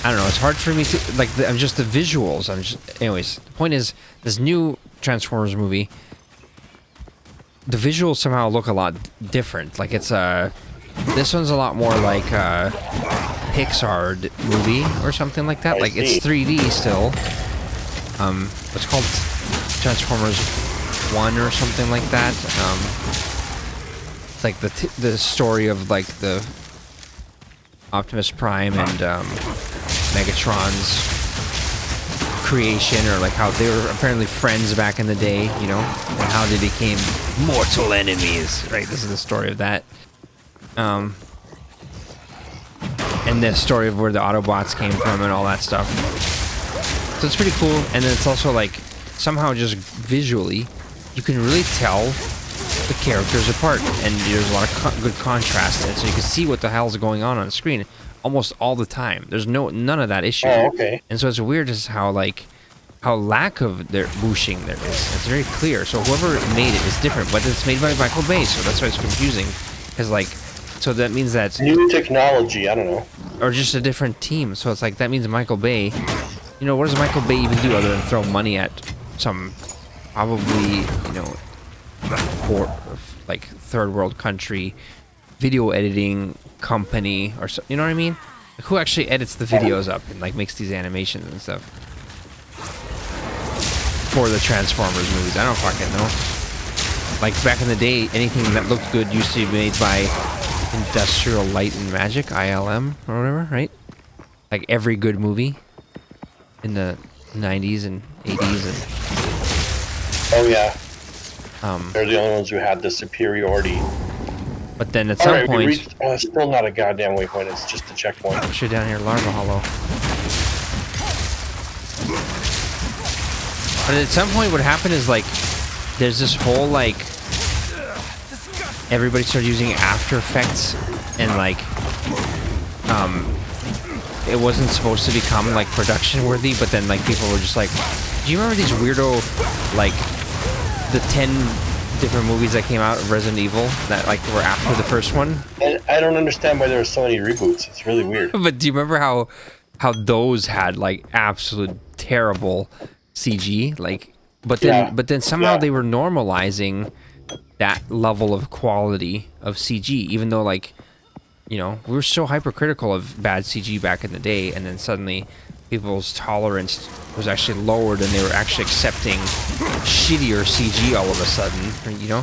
I don't know. It's hard for me to like. I'm just the visuals. Anyways, the point is, this new Transformers movie, the visuals somehow look a lot different. Like it's this one's a lot more like a Pixar movie or something like that. Like it's 3D still, what's called Transformers 1 or something like that. It's like the story of like the Optimus Prime and Megatron's creation, or like how they were apparently friends back in the day, you know, and how they became mortal enemies, right? This is the story of that. And the story of where the Autobots came from and all that stuff. So it's pretty cool. And then it's also like somehow just visually you can really tell the characters apart, and there's a lot of good contrast, and so you can see what the hell's going on the screen almost all the time. There's none of that issue. Oh, okay. And so it's weird as how lack of their whooshing there is. It's very clear. So whoever made it is different, but it's made by Michael Bay, so that's why it's confusing. Because like, so that means that new technology. I don't know. Or just a different team. So it's like that means Michael Bay. You know, what does Michael Bay even do other than throw money at some probably, you know, like third world country video editing company or so, you know what I mean? Like, who actually edits the videos up and like makes these animations and stuff for the Transformers movies? I don't fucking know. Like back in the day, anything that looked good used to be made by Industrial Light and Magic, ILM or whatever, right? Like every good movie in the 90s and 80s and oh yeah. They're the only ones who had the superiority. But then at some point... it's still not a goddamn waypoint, it's just a checkpoint. Push it down here, Larva Hollow. But at some point what happened is like, there's this whole like... Everybody started using After Effects, and like... it wasn't supposed to become like production worthy, but then like people were just like, do you remember these weirdo, like, the 10 different movies that came out of Resident Evil that like were after the first one? And I don't understand why there are so many reboots. It's really weird. But do you remember how those had like absolute terrible CG? Like, but then somehow they were normalizing that level of quality of CG, even though like, you know, we were so hypercritical of bad CG back in the day, and then suddenly people's tolerance was actually lowered, and they were actually accepting shittier CG all of a sudden, you know?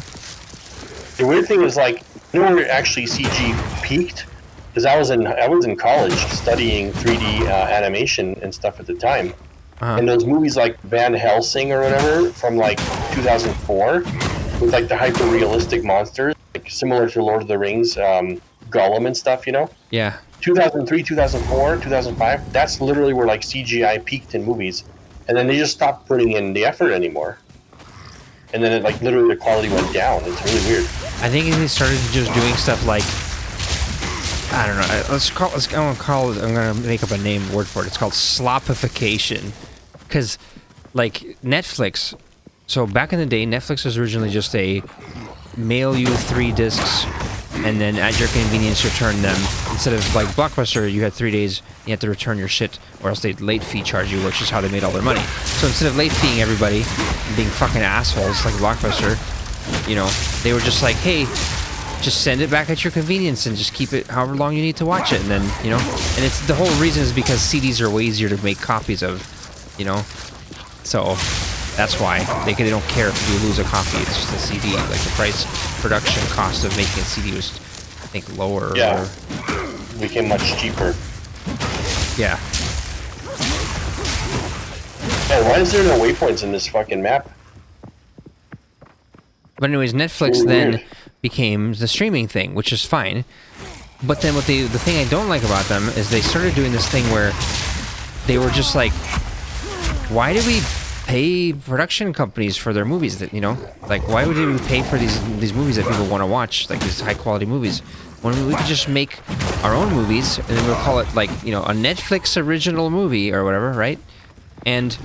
The weird thing is, like, you know where actually CG peaked? Because I was in college studying 3D animation and stuff at the time. And those movies like Van Helsing or whatever from like 2004 with like the hyper realistic monsters, like similar to Lord of the Rings, Gollum and stuff, you know? Yeah. 2003, 2004, 2005, that's literally where like CGI peaked in movies. And then they just stopped putting in the effort anymore. And then it like literally the quality went down. It's really weird. I think they started just doing stuff like, I don't know, I'm gonna make up a word for it. It's called slopification. Because like Netflix, so back in the day, Netflix was originally just a mail you 3 discs and then at your convenience return them. Instead of like Blockbuster, you had 3 days, you had to return your shit, or else they'd late fee charge you, which is how they made all their money. So instead of late feeing everybody and being fucking assholes like Blockbuster, you know, they were just like, hey, just send it back at your convenience and just keep it however long you need to watch it. And then, you know, and it's the whole reason is because CDs are way easier to make copies of, you know, so that's why they don't care if you lose a copy. It's just a CD. Like the production cost of making a CD was, I think, lower. Yeah, it became much cheaper. Yeah. Oh, why is there no waypoints in this fucking map? But anyways, Netflix then became the streaming thing, which is fine. But then the thing I don't like about them is they started doing this thing where they were just like, why do we pay production companies for their movies? That, you know, like, why would we pay for these movies that people want to watch, like these high quality movies, when we could just make our own movies and then we'll call it like, you know, a Netflix original movie or whatever, right? And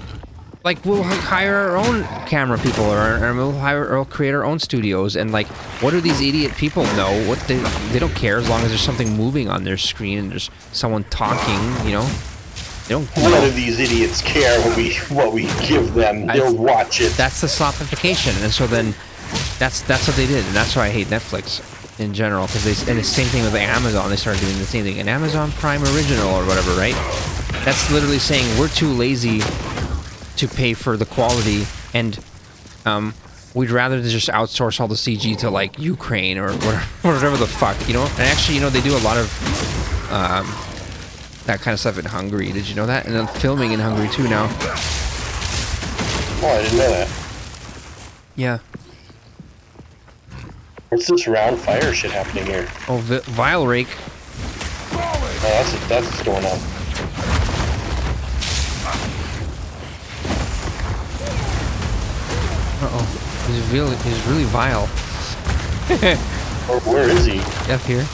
like we'll hire our own camera people or we'll create our own studios, and like, what do these idiot people know? What they don't care as long as there's something moving on their screen and there's someone talking, you know. None of these idiots care what we give them. They'll watch it. That's the slopification, and so then that's what they did, and that's why I hate Netflix in general, because and the same thing with Amazon. They started doing the same thing, an Amazon Prime Original or whatever, right? That's literally saying we're too lazy to pay for the quality, and we'd rather just outsource all the CG to like Ukraine or whatever the fuck, you know. And actually, you know, they do a lot of that kind of stuff in Hungary. Did you know that? And then filming in Hungary too now. Oh, I didn't know that. Yeah. What's this round fire shit happening here? Oh, Vile Rake. Oh, that's what's going on. Uh-oh. He's really vile. Where is he? Up here.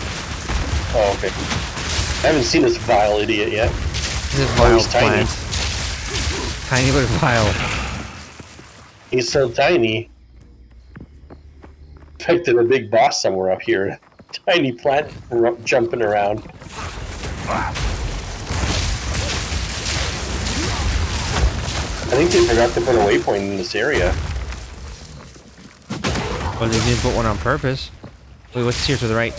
Oh, okay. I haven't seen this vile idiot yet. He's a vile plant. Tiny but vile. He's so tiny. Expected a big boss somewhere up here. Tiny plant jumping around. I think they forgot to put a waypoint in this area. Well, they didn't put one on purpose. Wait, what's here to the right?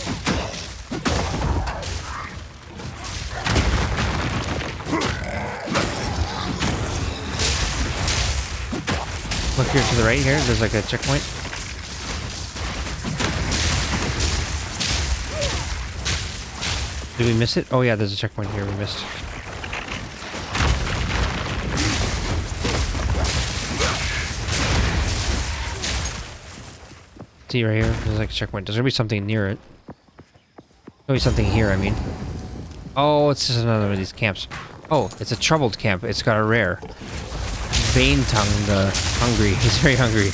Look here to the right here. There's like a checkpoint. Did we miss it? Oh yeah, there's a checkpoint here we missed. See right here? There's like a checkpoint. There's gonna be something near it. There'll be something here, I mean. Oh, it's just another one of these camps. Oh, it's a troubled camp. It's got a rare. Vein tongued, hungry. He's very hungry.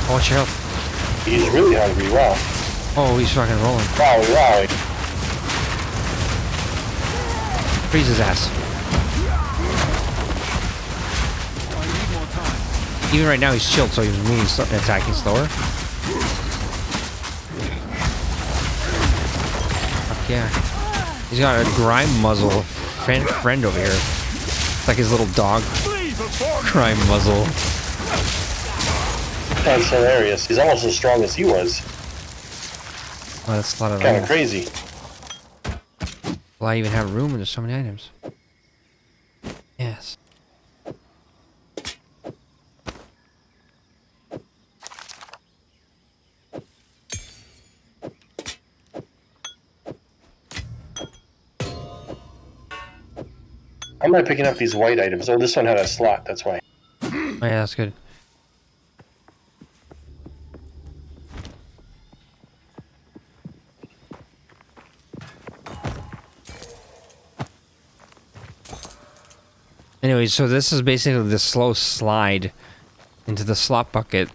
Oh, watch your health. He's really hungry, wow. Oh, he's fucking rolling. Wow. Freeze his ass. Even right now he's chilled, so he's moving, attacking slower. Fuck yeah. He's got a grime muzzle friend over here. It's like his little dog. Grime muzzle. That's hilarious. He's almost as strong as he was. Oh, that's a lot of Kind of items. crazy. Will I even have room? There's so many items. Yes. I'm not picking up these white items. Oh, this one had a slot, that's why. Oh yeah, that's good. Anyway, so this is basically the slow slide into the slot bucket.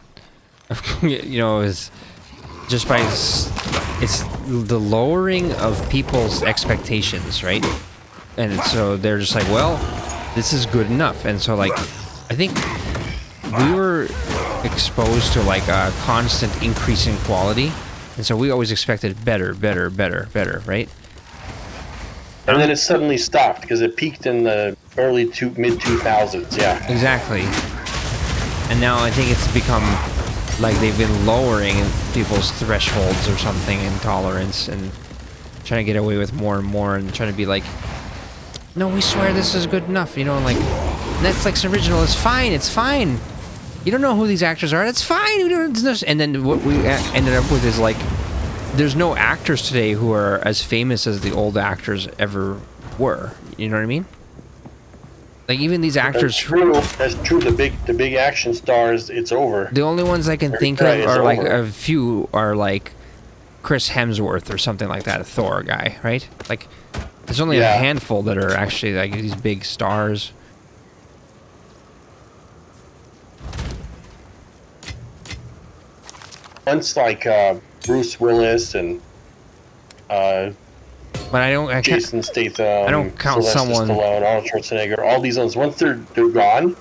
You know, is just by it's the lowering of people's expectations, right? And so they're just like, well, this is good enough. And so, like, I think we were exposed to like a constant increase in quality, and so we always expected better, right? And then it suddenly stopped because it peaked in the mid 2000s. Yeah. Exactly. And now I think it's become like they've been lowering people's thresholds or something in tolerance and trying to get away with more and more and trying to be like, no, we swear this is good enough, you know, like Netflix original is fine, it's fine. You don't know who these actors are, it's fine. We don't, and then what we ended up with is like, there's no actors today who are as famous as the old actors ever were. You know what I mean? Like even these actors. That's true. The big action stars. It's over. The only ones I can think of are like a few are like Chris Hemsworth or something like that, a Thor guy, right? Like there's only a handful that are actually like these big stars. Once like Bruce Willis and but I Jason Statham, I don't count Sylvester someone. Stallone, Arnold Schwarzenegger, all these ones. Once they're gone,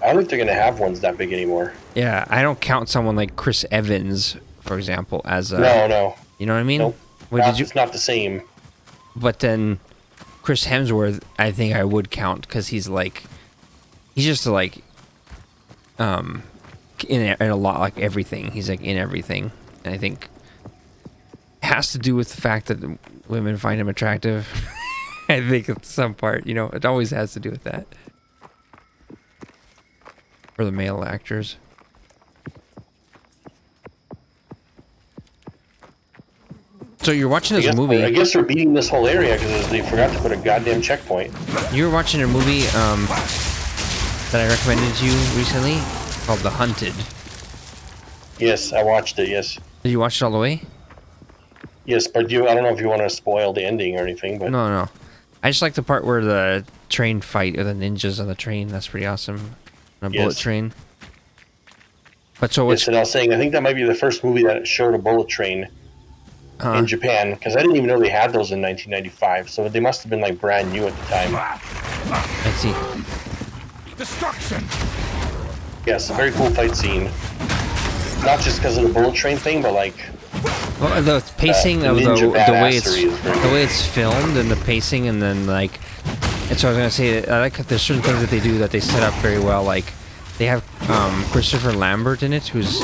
I don't think they're gonna have ones that big anymore. Yeah, I don't count someone like Chris Evans, for example, as a. No. You know what I mean? Nope. Wait, It's not the same. But then Chris Hemsworth, I think I would count because he's just like, in a lot like everything. He's like in everything, and I think it has to do with the fact that women find him attractive. I think at some part, you know, it always has to do with that. For the male actors. So you're watching this movie. I guess they're beating this whole area because they forgot to put a goddamn checkpoint. You were watching a movie that I recommended to you recently called The Hunted. Yes, I watched it, yes. Did you watch it all the way? Yes, but I don't know if you want to spoil the ending or anything, but... No. I just like the part where the train fight with the ninjas on the train. That's pretty awesome. On a bullet train. But so what's... Yes, and I was saying, I think that might be the first movie that showed a bullet train in Japan, because I didn't even know they had those in 1995, so they must have been like brand new at the time. I see. Destruction. Yes, a very cool fight scene. Not just because of the bullet train thing, but like... Well, the pacing of the way it's filmed and the pacing, and then like... And so I was gonna say, I like there's certain things that they do that they set up very well. Like, they have Christopher Lambert in it, who's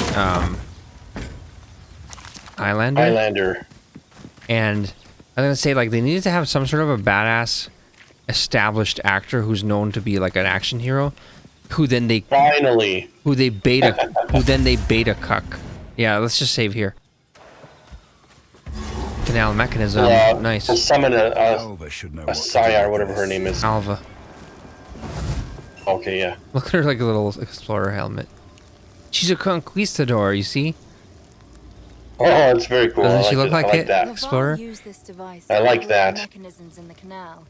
Highlander. And I was gonna say, like, they needed to have some sort of a badass established actor who's known to be like an action hero, who then they beta cuck. Yeah, let's just save here. Canal mechanism, nice. We'll summon a Saya or whatever her name is. Alva. Okay, yeah. Look at her like a little explorer helmet. She's a conquistador, you see? Oh, it's very cool. Doesn't she look like it? That. Explorer? I like that. Mechanisms in the canal,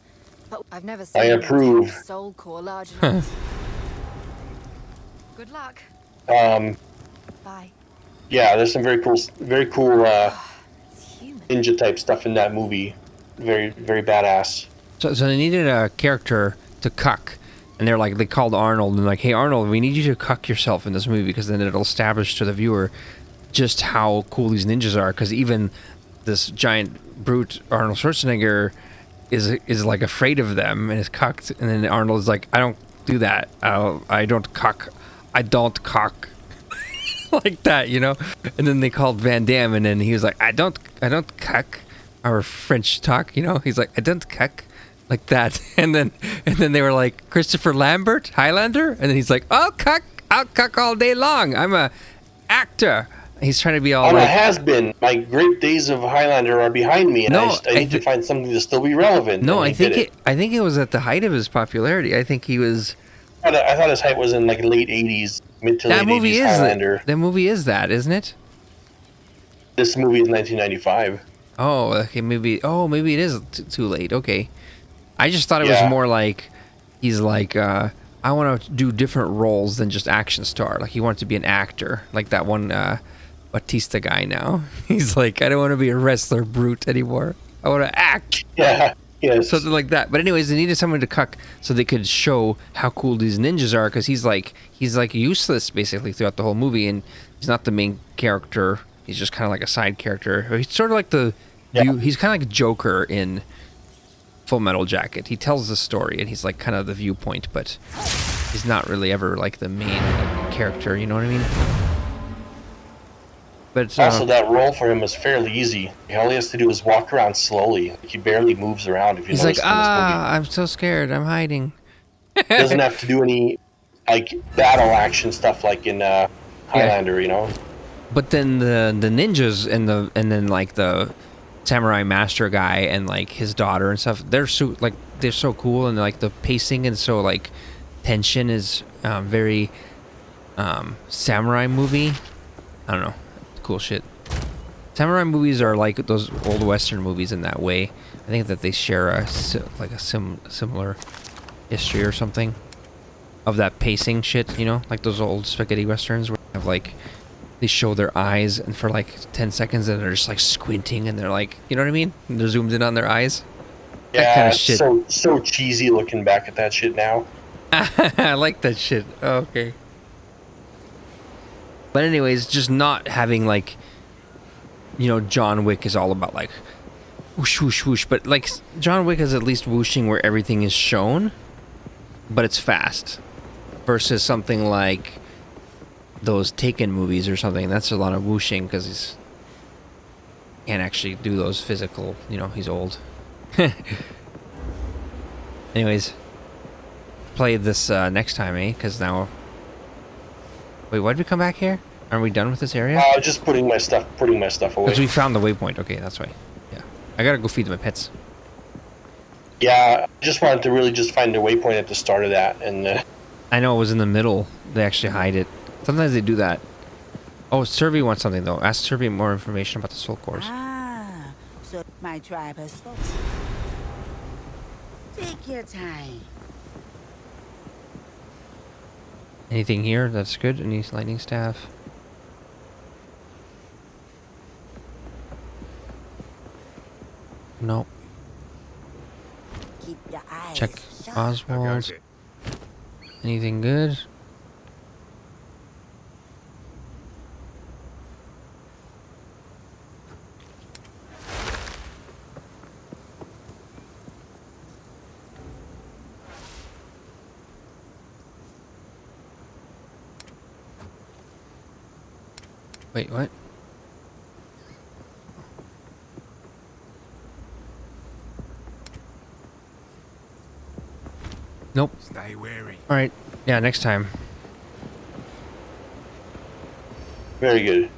but I've never I approve. Soul core large enough. Good luck. Bye. Yeah, there's some very cool ninja type stuff in that movie. Very, very badass. So they needed a character to cuck. And they called Arnold and like, hey Arnold, we need you to cuck yourself in this movie, because then it'll establish to the viewer just how cool these ninjas are. Because even this giant brute Arnold Schwarzenegger is like afraid of them and is cucked. And then Arnold's like, I don't do that. I don't cuck. I don't cock. Like that, you know. And then they called Van Damme, and then he was like, I don't cuck. Our French talk, you know. He's like, I don't cuck. Like that. And then they were like, Christopher Lambert, Highlander, and then he's like, I'll cuck all day long. I'm a actor. He's trying to be all I'm like, a has-been. My great days of Highlander are behind me, and I need to find something to still be relevant. No, I think it was at the height of his popularity. I think he was... I thought his height was in like late 80s, mid to late 80s Highlander. That movie is that, isn't it? This movie is 1995. Oh, okay, maybe it is too late. Okay. I just thought it was more like he's like, I want to do different roles than just action star. Like, he wanted to be an actor, like that one Batista guy now. He's like, I don't want to be a wrestler brute anymore. I want to act. Yeah, yes. Something like that. But anyways, they needed someone to cuck so they could show how cool these ninjas are, because he's like useless basically throughout the whole movie, and he's not the main character. He's just kind of like a side character. He's sort of like he's kind of like Joker in Full Metal Jacket. He tells the story, and he's like kind of the viewpoint, but he's not really ever like the main character. You know what I mean? But also, that role for him was fairly easy. All he has to do is walk around slowly. He barely moves around. If you he's notice like, in this movie. I'm so scared. I'm hiding. He doesn't have to do any like battle action stuff like in Highlander, you know. But then the ninjas and then like the samurai master guy and like his daughter and stuff, they're so cool, and like the pacing and so like tension is very samurai movie. I don't know, cool shit. Samurai movies are like those old western movies in that way. I think that they share a similar history or something of that pacing shit, you know, like those old spaghetti westerns where they have like, they show their eyes and for like 10 seconds and they're just like squinting and they're like, you know what I mean? And they're zoomed in on their eyes. Yeah, that kind of shit. So cheesy looking back at that shit now. I like that shit. Oh, okay. But anyways, just not having like, you know, John Wick is all about like whoosh, whoosh, whoosh. But like John Wick is at least whooshing where everything is shown, but it's fast. Versus something like those Taken movies or something. That's a lot of whooshing because he's can't actually do those physical, you know, he's old. Anyways, play this next time, eh? Because now... Wait, why did we come back here? Are we done with this area? Just putting my stuff away. Because we found the waypoint. Okay, that's right. Yeah. I gotta go feed my pets. Yeah, I just wanted to really just find a waypoint at the start of that, and I know it was in the middle. They actually hide it. Sometimes they do that. Oh, Survey wants something, though. Ask Survey more information about the soul cores. Ah, so my tribe has spoken. Take your time. Anything here that's good? Any lightning staff? No. Keep your eyes Check sharp. I Oswald. got it. Anything good? Wait, what? Nope. Stay wary. Alright. Yeah, next time. very good.